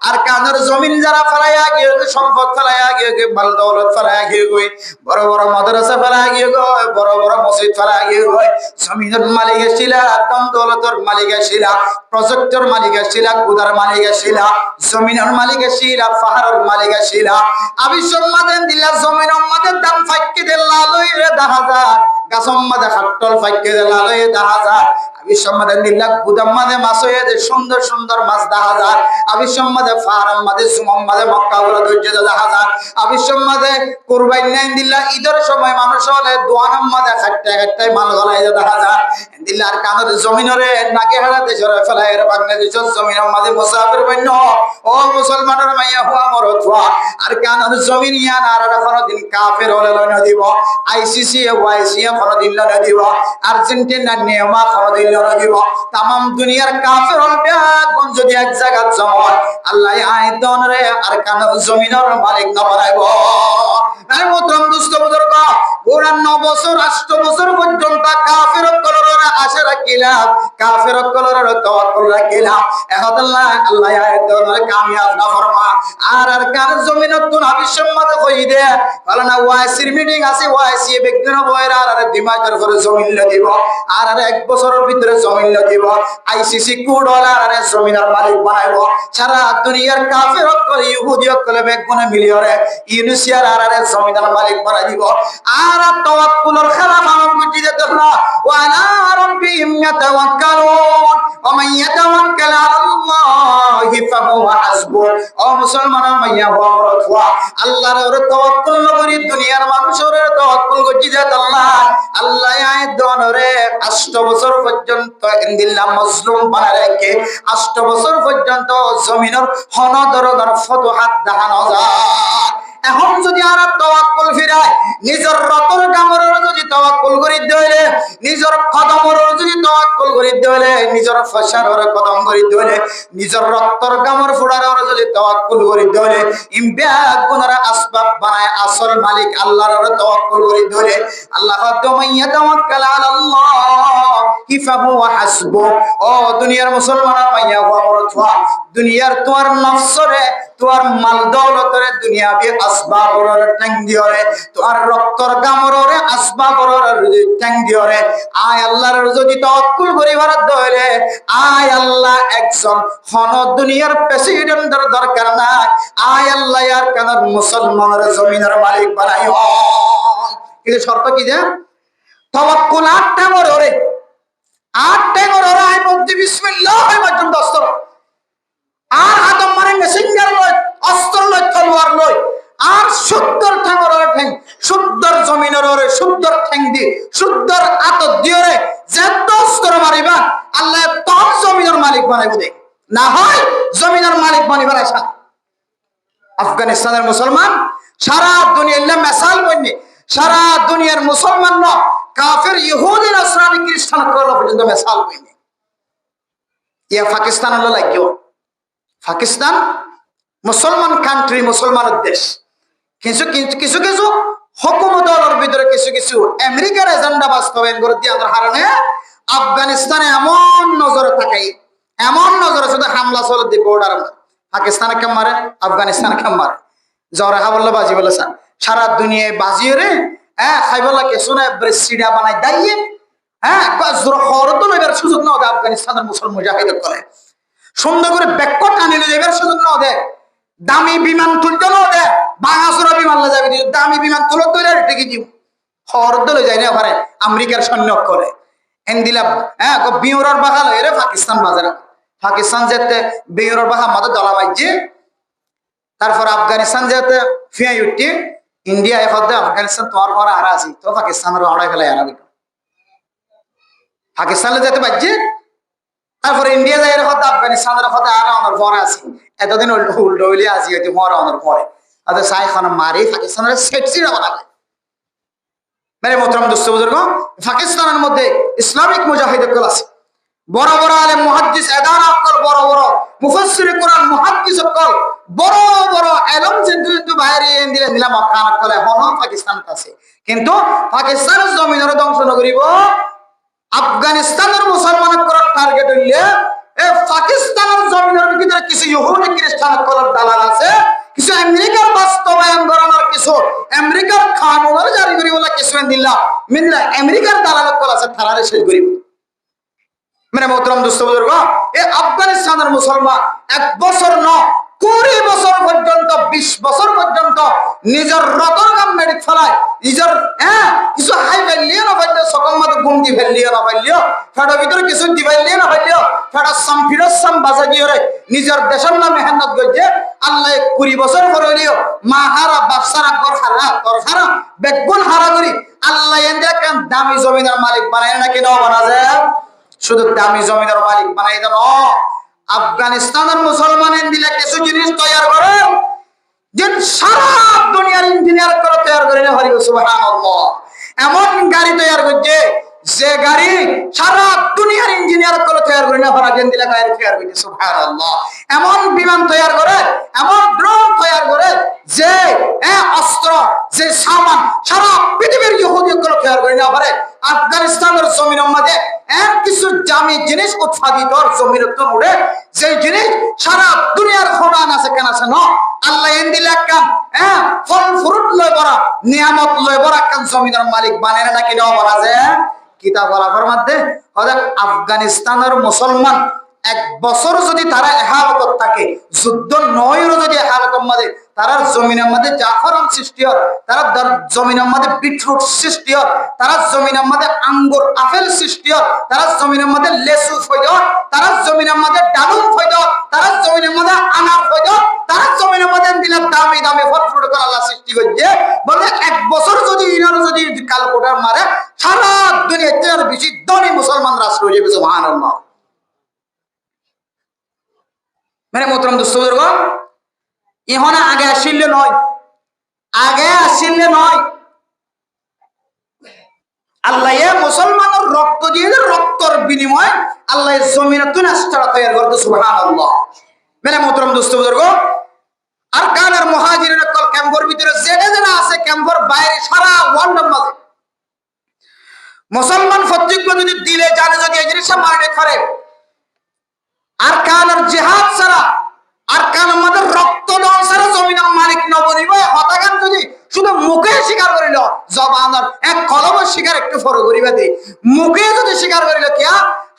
আর কানের জমিন যারা ফলাইয়া গিয়ে সম্পদ ফলাইয়া গিয়ে মাল দৌলত ফলাইয়া গিয়ে গই বড় বড় মাদ্রাসা ফলাইয়া গিয়ে গই বড় বড় মসজিদ ফলাইয়া গিয়ে গই জমিনের মালিক ছিলা দম দৌলতের মালিক ছিলা প্রজেক্টর মালিক ছিলা কুদার মালিক ছিলা জমিনের মালিক ছিলা পাহাড়ের মালিক ছিলা আমি সম্মাদেন দিলা জমিনের মাঝে দাম ফাইকে দিলা লইরে 10000 গাছম মাঝে খাট্টল ফাইকে দিলা লইরে 10000 আমি সম্মাদেন দিলা গুদাম মাঝে মাছ হয়ে যে সুন্দর সুন্দর মাছ 10000 আমি সম্মাদে ফারাম মাঝে সুমম মাঝে মক্কা বলে ধৈর্য 10000 আমি সম্মাদে কুরবানি নাই দিলা ঈদের সময় মানুষ হলে দোয়ানাম মাঝে খাটতে খাটতে মাল গলায় 10000 দিলার কানের জমিনরে নাকে হারা দেশরে ফেলায় বাংলাদেশের জমিনের মাঝে মুসাফির বন্য ও মুসলমানের মাইয়া হুয়া মরত হুয়া আর কানের জমিন ইয়ান আর কোনদিন কাফের হলে লয় দিব আইসিসি ওয়াইসি কোনদিন লয় দিব আর্জেন্টিনা নিয়মা কোনদিন লয় দিব तमाम দুনিয়ার কাফের হবে কোন যদি এক জায়গা জমায় আল্লাহ আইদন রে আর কানের জমিনের মালিক না বানাইব আরে মোহতরম দোস্ত বুজুর্গ ওরা 9 বছর 8 বছর পর্যন্ত কাফের কলরের আশা রাখিলা কাফের কলরের তাওয়াক্কুল রাখিলা এখন আল্লাহ আইদন রে কামিয়াব না ফরমা আর কার জমিনত তো নবী সম্মত কই দে বলে না ওয়াইসির মিটিং আছে ওয়াইসি ব্যক্তির বয়রা আর দিমাগের করে জমিন দিব আর 1 বছরের ভিতরে জমিন দিব আইসিসি কোড আর জমিনের মালিক বানাইব সারা দুনিয়ার কাফের কল ইহুদি কল বেগুনে মিলিয়রে ইউনিসিয়ার আর জমিনের মালিক বানাই দিব আর তাওয়াক্কুলের খেলাফ আমল বুঝি দিতে না ওয়া আলা রাব্বিহিম ইয়াতাওয়াক্কালুন ওয়া মান ইয়াতাওয়াক্কাল আলাল্লাহি ফাহুয়া হাসবুহ ও মুসলমান মাইয়া ওয়া আল্লাহর উপর তাওয়াক্কুল করি দুনিয়ার মানুষের তাওয়াক্কুল বুঝি দিতে আল্লাহ আল্লাহ আইদনরে 8 বছর পর্যন্ত ইনদিল্লাহ মজলুম বানায় রেখে 8 বছর পর্যন্ত জমিনের হনদরদর ফতোহাত দেখানো যায় এখন যদি আর তাওয়াক্কুল ফিরায় নিজের রতর কামরের যদি তাওয়াক্কুল করি দিলে নিজের কদমর যদি তাওয়াক্কুল করি দিলে নিজের ফসারের কদম করি দিলে নিজের রক্তর কামর ফুড়ার যদি তাওয়াক্কুল করি দিলে ইমবা গুনার আসবাব বানায় আসল মালিক আল্লাহর তাওয়াক্কুল করি দিলে আল্লাহ তামাইয়া তাওয়াক্কাল আলাল্লাহ হিফাহুয়া হাসবু ও দুনিয়ার মুসলমান মাইয়া ওয়া দুনিয়ার তোমার নফসরে তোমার মাল দৌলতরে দুনিয়াবি আসবাবর ট্যাং দিওরে তোমার রক্তর গামররে আসবাবর ট্যাং দিওরে আয় আল্লাহর যদি তাওয়াক্কুল করিবার দইলে আয় আল্লাহ একজন হন দুনিয়ার প্রেসিডেন্টের দরকার নাই আয় আল্লাহ আর কেন মুসলমানের জমিনের মালিক বানাইও কিন্তু শর্ত কি যে তাওয়াক্কুল 8টা মরে 8টা মরে আয় মধ্যে বিসমিল্লাহ মাধ্যম দস্তর আর আদম মানে মেসেঞ্জার লয় অস্ত্র লয় তলোয়ার লয় আর শুদ্ধর ঠ্যাঙর ঠ্যাং শুদ্ধর জমিনের ওরে শুদ্ধর ঠ্যাং দি শুদ্ধর আতত দিওরে যেত অস্ত্র মারিবা আল্লাহ তোর জমিনের মালিক বানাইব দে না হয় জমিনের মালিক বানিবার আশা আফগানিস্তানের মুসলমান সারা দুনিয়ার মেসাল বন্যে সারা দুনিয়ার মুসলমান ন কাফের ইহুদি নাসরানি খ্রিস্টান কল পর্যন্ত মেসাল বন্যে ইয়া পাকিস্তান হলো লাগিও পাকিস্তান মুসলমান কান্ট্রি মুসলমানের দেশ কিছু কিছু কিছু কিছু হুকুমত দলের ভিতরে কিছু কিছু আমেরিকার এজেন্ডা বাস্তবায়ন করে দেওয়ার কারণে আফগানিস্তানে এমন নজরে থাকাই এমন নজরে শুধু হামলা চলে দিয়ে বর্ডার পাকিস্তানে কেম মারে আফগানিস্তানে কেম মারে জ্বরে বললো বাজি বলে সারা দুনিয়ায় বাজিয়ে রে হ্যাঁ খাইবলা কিছু না সিডা বানাই দাইয়ে হ্যাঁ খরচ তো এবার সুযোগ না দেয় আফগানিস্তানের মুসলমান মুজাহিদ করে সুন্দর করে ব্যাকট টানি এবার সুযোগ না দেয় দামি বিমান তুলতে না দেয় বাংলাদেশের বিমান যাবে দামি বিমান তুলো তৈরি টেকে দিব খরচ তো যায় না পারে আমেরিকার সৈন্য করে এন্দিলা হ্যাঁ বিউরার বাগাল এরে পাকিস্তান বাজারে পাকিস্তান যেতে বিউরার বাহা মাথা দলা বাজছে তারপর আফগানিস্তান যেতে ফিয়াই উঠি ইন্ডিয়া এখন আফগানিস্তান তোমার ঘর হারা আছি তো পাকিস্তানের আড়াই ফেলে হারা দিত পাকিস্তানে যেতে পারছে তারপরে ইন্ডিয়া যাই কথা আফগানিস্তানের কথা আর অনার পরে আছে এতদিন উল্টো হইলে আসি হয়তো মরা অনার পরে তাদের সাই খান মারি পাকিস্তানের সেট সিরা বানাবে মেরে মোহতরম দোস্ত বুজুর্গ পাকিস্তানের মধ্যে ইসলামিক মুজাহিদ আছে বড় বড় আলেম মুহাদ্দিস এদান আকল বড় বড় মুফাসসির কোরআন মুহাদ্দিস সকল বড় বড় এলম কিন্তু বাইরে দিলে নিলাম কান কলে হনো পাকিস্তান কাছে কিন্তু পাকিস্তানের জমিনের ধ্বংস নগরিব আফগানিস্তানের মুসলমানের করার টার্গেট হইলে এই পাকিস্তানের জমিনের ভিতরে কিছু ইহুদি খ্রিস্টান কলার দালাল আছে কিছু আমেরিকার বাস্তবায়ন করানোর কিছু আমেরিকার কানুনের জারি করি বলে কিছু দিলা মিনরা আমেরিকার দালাল কল আছে থারারে শেষ করিব মানে মোহতরম দোস্ত বুজুর্গ এই আফগানিস্তানের মুসলমান 1 বছর ন 20 বছর পর্যন্ত 20 বছর পর্যন্ত নিজের রতন গাম মেডিক ফলায় নিজের কিছু হাই ভ্যালিও না ফেললে সকল মতো গুম দি ভ্যালিও না ফেললিও ফেটার ভিতরে কিছু দি ভ্যালিও না ফেললিও ফেটা সাম বাজা গিয়ে নিজের দেশের নামে মেহনত করছে আল্লাহ 20 বছর পরে হইলিও মা হারা বাচ্চারা ঘর হারা তোর হারা বেগুন হারা করি আল্লাহ এন্ডে কেন দামি জমিনের মালিক বানায় না কেন বানা যায় শুধু দামি জমিনের মালিক বানাই দেন আফগানিস্তানের মুসলমানের দিলে কিছু জিনিস তৈরি করে যে সারা দুনিয়ার ইঞ্জিনিয়ার করে তৈরি করে হরি সুবহানাল্লাহ এমন গাড়ি তৈরি করছে যে গাড়ি সারা দুনিয়ার ইঞ্জিনিয়ার করে তৈরি করে হরা যেন দিলে গাড়ি তৈরি করছে সুবহানাল্লাহ এমন বিমান তৈরি করে এমন ড্রোন তৈরি করে যে অস্ত্র যে সামান সারা পৃথিবীর ইহুদি করে তৈরি করে না পারে আফগানিস্তানের জমিনের মধ্যে কিছু জামি জিনিস উৎপাদিত জমির তো উড়ে যে জিনিস সারা দুনিয়ার খোদান আছে কেন আছে ন আল্লাহ এন্দিল একখান ফল ফ্রুট লয় বড়া নিয়ামত লয় বড়া একখান জমিনের মালিক বানায় না কিনা বলা যায় কিতাব বলার মধ্যে আফগানিস্তানের মুসলমান 1 বছর যদি তারা এহালত থাকে যুদ্ধ নয়ও যদি এহালতের মধ্যে তারা জমিনের মধ্যে জাফরান সৃষ্টি হয় তারা জমিনের মধ্যে বিটরুট সৃষ্টি হয় তারা জমিনের মধ্যে আঙ্গুর আপেল সৃষ্টি হয় তারা জমিনের মধ্যে লেসু ফয়দ তারা জমিনের মধ্যে ডালুম ফয়দ তারা জমিনের মধ্যে আনার ফয়দ তারা জমিনের মধ্যে দিলে দামি দামি ফল ফ্রুট করে আল্লাহ সৃষ্টি করছে বলে 1 বছর যদি ইনার যদি কালকোটার মারে সারা দুনিয়াতে আর বেশি ধনী মুসলমান রাষ্ট্র হয়ে যাবে সুবহানাল্লাহ মানে মোহতরম দোস্ত বুজুর্গ ইহনা আগে আসিলে নয় আল্লাহ মুসলমানের রক্ত দিয়ে রক্তর বিনিময় আল্লাহ জমিনে তুই রাষ্ট্র তৈরি করতে সুবহানাল্লাহ মানে মোহতরম দোস্ত বুজুর্গ আর কানের মুহাজিরিন কল ক্যাম্পের ভিতরে যেটা যেটা আছে ক্যাম্পের বাইরে সারা ওয়ার্ল্ডের মাঝে মুসলমান প্রত্যেক যদি দিলে জানে যদি এই জিনিসটা মানে করে আর কানের জিহাদ ছাড়া আর কান আমাদের রক্ত দান ছাড়া জমিনের মালিক নবনিব হতাগান যদি শুধু মুখে স্বীকার করিল জবানের এক কলম স্বীকার একটু ফরক করিবে দে মুখে যদি স্বীকার করিল কিয়া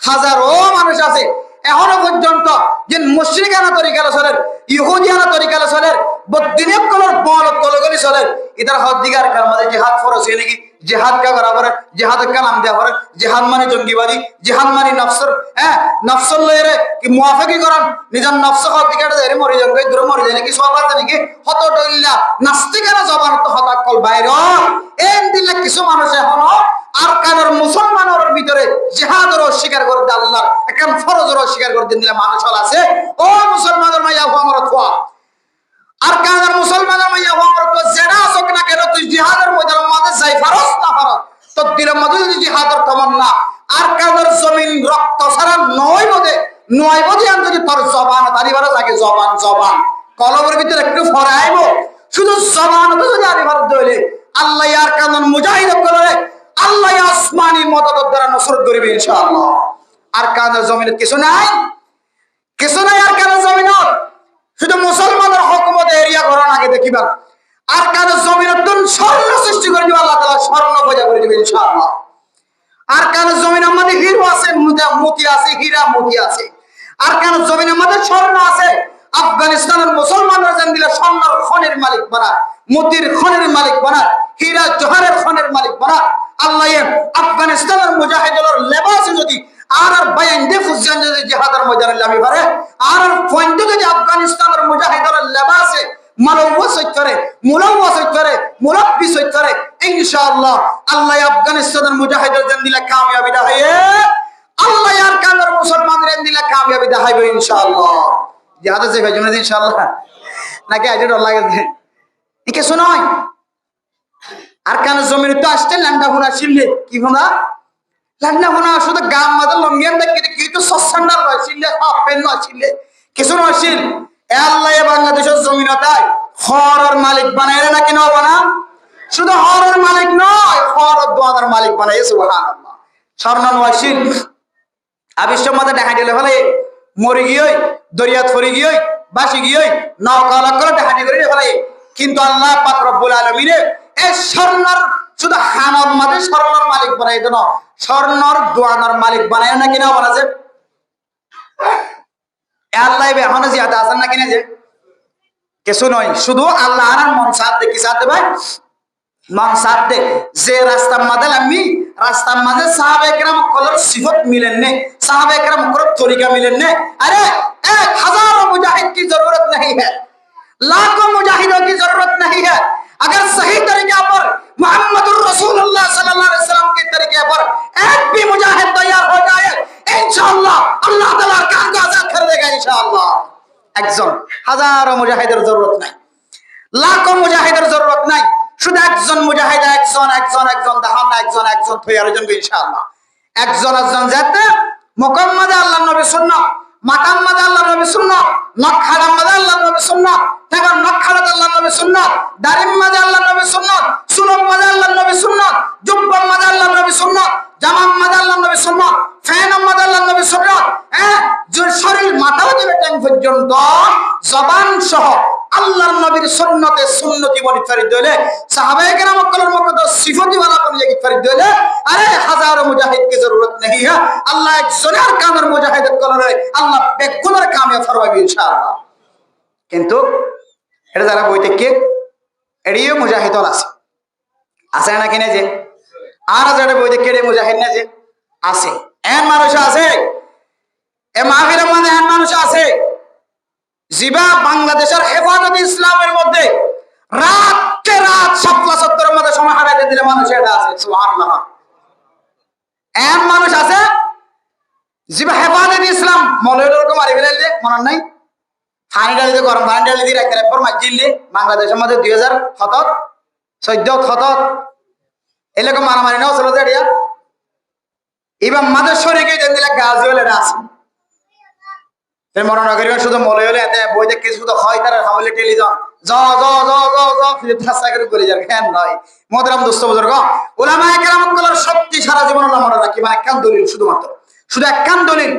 হাজারো মানুষ আছে এখনো পর্যন্ত যে মুশরিকানা তরিকালে চলেন ইহুদিয়ানা তরিকালে চলেন বদিনে কলর বল কলগলি চলেন ইদার হদিগার কার মধ্যে জিহাদ ফরজ হই নাকি জিহাদ কা বরাবর জিহাদ কা নাম দেয়া পরে জিহাদ মানে জঙ্গিবাদী জিহাদ মানে নফসর নফসল লয়রে কি মুআফাকি করান নিজের নফস হদিগাটা দেরে মরি যাবে দূর মরি যায় নাকি সব আছে নাকি হত দইল্লা নাস্তিকেরা জবান তো হতা কল বাইরে এন দিলে কিছু মানুষ এখনো আর কানের মুসলমানের ভিতরে জিহাদের অস্বীকার করতে আল্লাহ এখন ফরজের অস্বীকার করতে দিলে মানুষ আছে ও মুসলমানের মাইয়া আমার থোয়া আর কানের মুসলমানের মাইয়া আমার তো যেটা আসক না কেন তুই জিহাদের ময়দানের মধ্যে যাই ফরজ না ফরজ তো দিলের মধ্যে যদি জিহাদের তামান্না আর কানের জমিন রক্ত ছাড়া নয় বোধে আমি যদি তোর জবান তারিবার লাগে জবান কলমের ভিতরে একটু ফরাইব শুধু জবান তো যদি আরিবার দইলে আল্লাহ আর কানের মুজাহিদ করে আল্লাহ আসমানি মদদ দ্বারা নসরত করিবে ইনশাআল্লাহ আর কানের জমিনে কিছু নাই আর কানের জমিন শুধু মুসলমানের হুকুমত এরিয়া করার আগে দেখিবা আর কানের জমিনের তুন স্বর্ণ সৃষ্টি করে দিবে আল্লাহ তাআলা স্বর্ণ পয়দা করে দিবে ইনশাআল্লাহ আর কানের জমিনের মধ্যে হিরো আছে মতি আছে হীরা মতি আছে আর কানের জমিনের মধ্যে স্বর্ণ আছে আফগানিস্তানের মুসলমানরা জান দিলে স্বর্ণের খনির মালিক বানায় মতির খনির মালিক বানায় হীরা জহরের খনির মালিক বানায় আল্লাহ আফগানিস্তানের মুজাহিদুলের লেবাসে যদি আর বায়ান দে ফুজান যদি জিহাদের ময়দানে লামি পারে আর পয়েন্ট যদি আফগানিস্তানের মুজাহিদুলের লেবাসে মালওয়াস করে মুলাওয়াস করে মুরাব্বিস করে ইনশাআল্লাহ আল্লাহ আফগানিস্তানের মুজাহিদুল জান দিলে কামিয়াবি দেখায় আল্লাহ আর কানের মুসলমানদের দিলে কামিয়াবি দেখাইবে ইনশাআল্লাহ জিহাদে যে ভাইজন ইনশাআল্লাহ নাকি আইডি ডর লাগে একে শোনাই আর কানে জমিন তো আসতে লান্ডা হোনা ছিললে কি হোনা লান্ডা হোনা শুধু গাম মাদা লঙ্গিয়ান দেখে কি তো সসন্ডার হয় ছিললে হাফ পেন না ছিললে কিছু নশীল এ আল্লাহ বাংলাদেশের জমিনতায় হরের মালিক বানাইলে নাকি নব না? শুধু হরের মালিক নয়, হরের দোয়ার মালিক বানাই। সুবহানাল্লাহ। স্বর্ণ নশীল আবিষ্য মধ্যে দেখা দিলে ফলে মরে গিয়ে দরিয়াত ফরি গিয়ে বাসি গিয়ে নৌকা করে দেখা দিয়ে ফেলে। কিন্তু আল্লাহ পাক রব্বুল আলামিন এই স্বর্ণর শুধু হানর মাঝে স্বর্ণর মালিক বানাই দেন, স্বর্ণর দোয়ানোর মালিক বানাই না কিনা বলা যে আল্লাহ এখনো জিয়াদা আছেন না কিনা যে কিছু নয়, শুধু আল্লাহ আর মন সাথ দে কি সাথ দে ভাই, মন সাথ দে। যে রাস্তার মাঝে আমি রাস্তার মাঝে সাহাবে কেরাম কলর সিফত मिलन ने, साहबे करम को तरीका मिलन ने। अरे 1000 मुजाहिद की जरूरत नहीं है, लाखों मुजाहिदों की जरूरत नहीं है। अगर सही तरीके पर मोहम्मदुर रसूलुल्लाह सल्लल्लाहु अलैहि वसल्लम के तरीके पर एक भी मुजाहिद तैयार हो जाए, इंशाअल्लाह अल्लाह ताला काम को आजाद कर देगा इंशाअल्लाह। একজন হাজারো মুজাহিদের জরুরত নাই, লাখো মুজাহিদের জরুরত নাই, শুধু একজন মুজাহিদ একজন একজন একজন দাহান একজন একজন তৈরি হবেন ইনশাআল্লাহ। একজন একজন যাতে মুকাম্মাদে আল্লাহর নবী সুন্নাহ, মাতাম্মাদে আল্লাহর নবী সুন্নাহ, নকহালাম্মাদে আল্লাহর নবী সুন্নাহ, তারপর নকহালাতে আল্লাহর নবী সুন্নাহ, দারিম্মাদে আল্লাহর নবী সুন্নাহ, সুলম্মাদে আল্লাহর নবী সুন্নাহ, জুব্বাম্মাদে আল্লাহর নবী সুন্নাহ, জামাম্মাদে আল্লাহর নবী সুন্নাহ, ফেনাম্মাদে আল্লাহর নবী সুন্নাহ। শরীর মাথাও দিবে টাইম পর্যন্ত জবান সহ আল্লাহর নবীর সুন্নতে সুন্নতি পরিচালিত হলে সাহাবায়ে কেরাম কলর মতো সিফতি वाला কোন জায়গায় পরিচালিত হলে আরে হাজারো মুজাহিদ की जरूरत नहीं है। আল্লাহ একজনের কামের মুজাহিদ কলরে আল্লাহ বেগুনের কামিয়াব ফরমাবে ইনশাআল্লাহ। কিন্তু এটা যারা বইতে কে এড়িয়ে মুজাহিদ আছে আছে না কিনা যে আর যারা বইতে কেড়ে মুজাহিদ না যে আছে এমন মানুষ আছে, এ মাহফিলের মধ্যে এমন মানুষ আছে জিবা বাংলাদেশের হেফাজতে ইসলামের মধ্যে রাতকে রাত শাপলা চত্বরের মধ্যে সময় হারাইতে দিলে মানুষ এটা আছে। সুবহানাল্লাহ। এমন মানুষ আছে জিবা হেফাজতে ইসলাম মৌলবীদেরকে মারি ফেলাইলে মনে নাই, পানি ডালিতে গরম পানি ডালি দিয়ে রাখতে পর মাইজিলে বাংলাদেশের মধ্যে 2017 14 এরকম মারামারি নাও চলো যে এবার মাদের শরীরে দিলে গাছ হলে আছে মনে করিবেন শুধু মলে হলে এতে বই দেখে শুধু হয় তারা হামলে টেলিজন জ জ জ জ জ ফিরে ঠাসা করে করে যার জ্ঞান নয়। মোহতারাম দোস্ত বুজুর্গ, উলামায়ে কেরামগুলোর শক্তি সারা জীবন আমরা মনে রাখি, মানে একখান দলিল শুধুমাত্র, শুধু একখান দলিল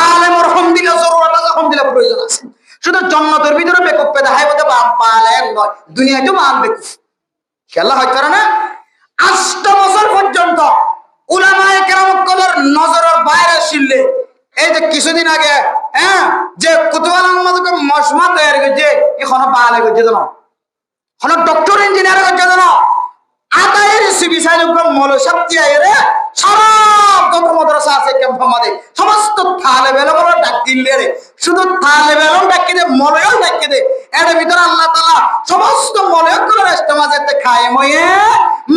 আলেম রহম দিলে জরুরত আছে, রহম দিলে প্রয়োজন আছে। শুধু জান্নাতের ভিতরে বেকুব পেদা হয় বলতে পালেন নয়, দুনিয়াতেও মান বেকুব খেলা হয় করে না। 8 বছর পর্যন্ত উলামায়ে কেরামগুলোর নজরের বাইরে ছিল। এই যে কিছুদিন আগে যে কুতুবাল আহমদকে মশমা তৈরি করছে এখনো বালে করছে জানো, এখন ডক্টর ইঞ্জিনিয়ার করছে জানো, আদায়ের সিবিসাইযোগ্য মৌল শক্তি আইরে সারা যত মাদ্রাসা আছে ক্যাম্প মধ্যে সমস্ত তালে বেলগুলো ডাক দিলে রে, শুধু তালে বেলও ডাকি দে মলয়ও ডাকি দে। এর ভিতরে আল্লাহ তাআলা সমস্ত মলয়গুলো রাষ্ট্র মাঝে খায় ময়ে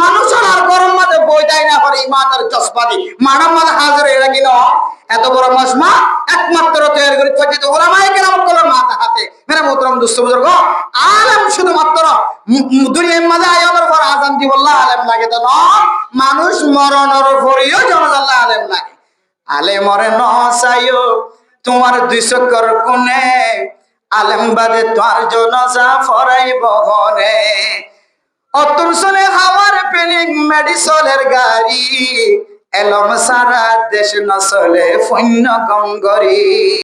মানুষের আর গরম মাঝে বই দেয় না করে ইমানের জজবাদি মানব মাঝে হাজির এরা কিনা এত বড় মশমা একমাত্র তৈরি করে থাকি উলামায়ে কেরামগুলোর মাথা হাতে। মেরে মোহতারাম দোস্ত বুজুর্গ, আলেম শুধুমাত্র দুনিয়ার মাঝে আয়ামের পর আযান দি বললা আলেম লাগে তো না, মানুষ মরণের পরেও জানাজাল্লাহ আলেম লাগে। আলে মরে ন চাইও তোমার 2 চক্কর কোণে, আলেম বাদে তোর জনাজা ফরাইব হনে। অতুল চলে হাওয়ার পেলিং মেডিসলের গাড়ি, এলম সারা দেশ নচলে ফন্য গঙ্গরি।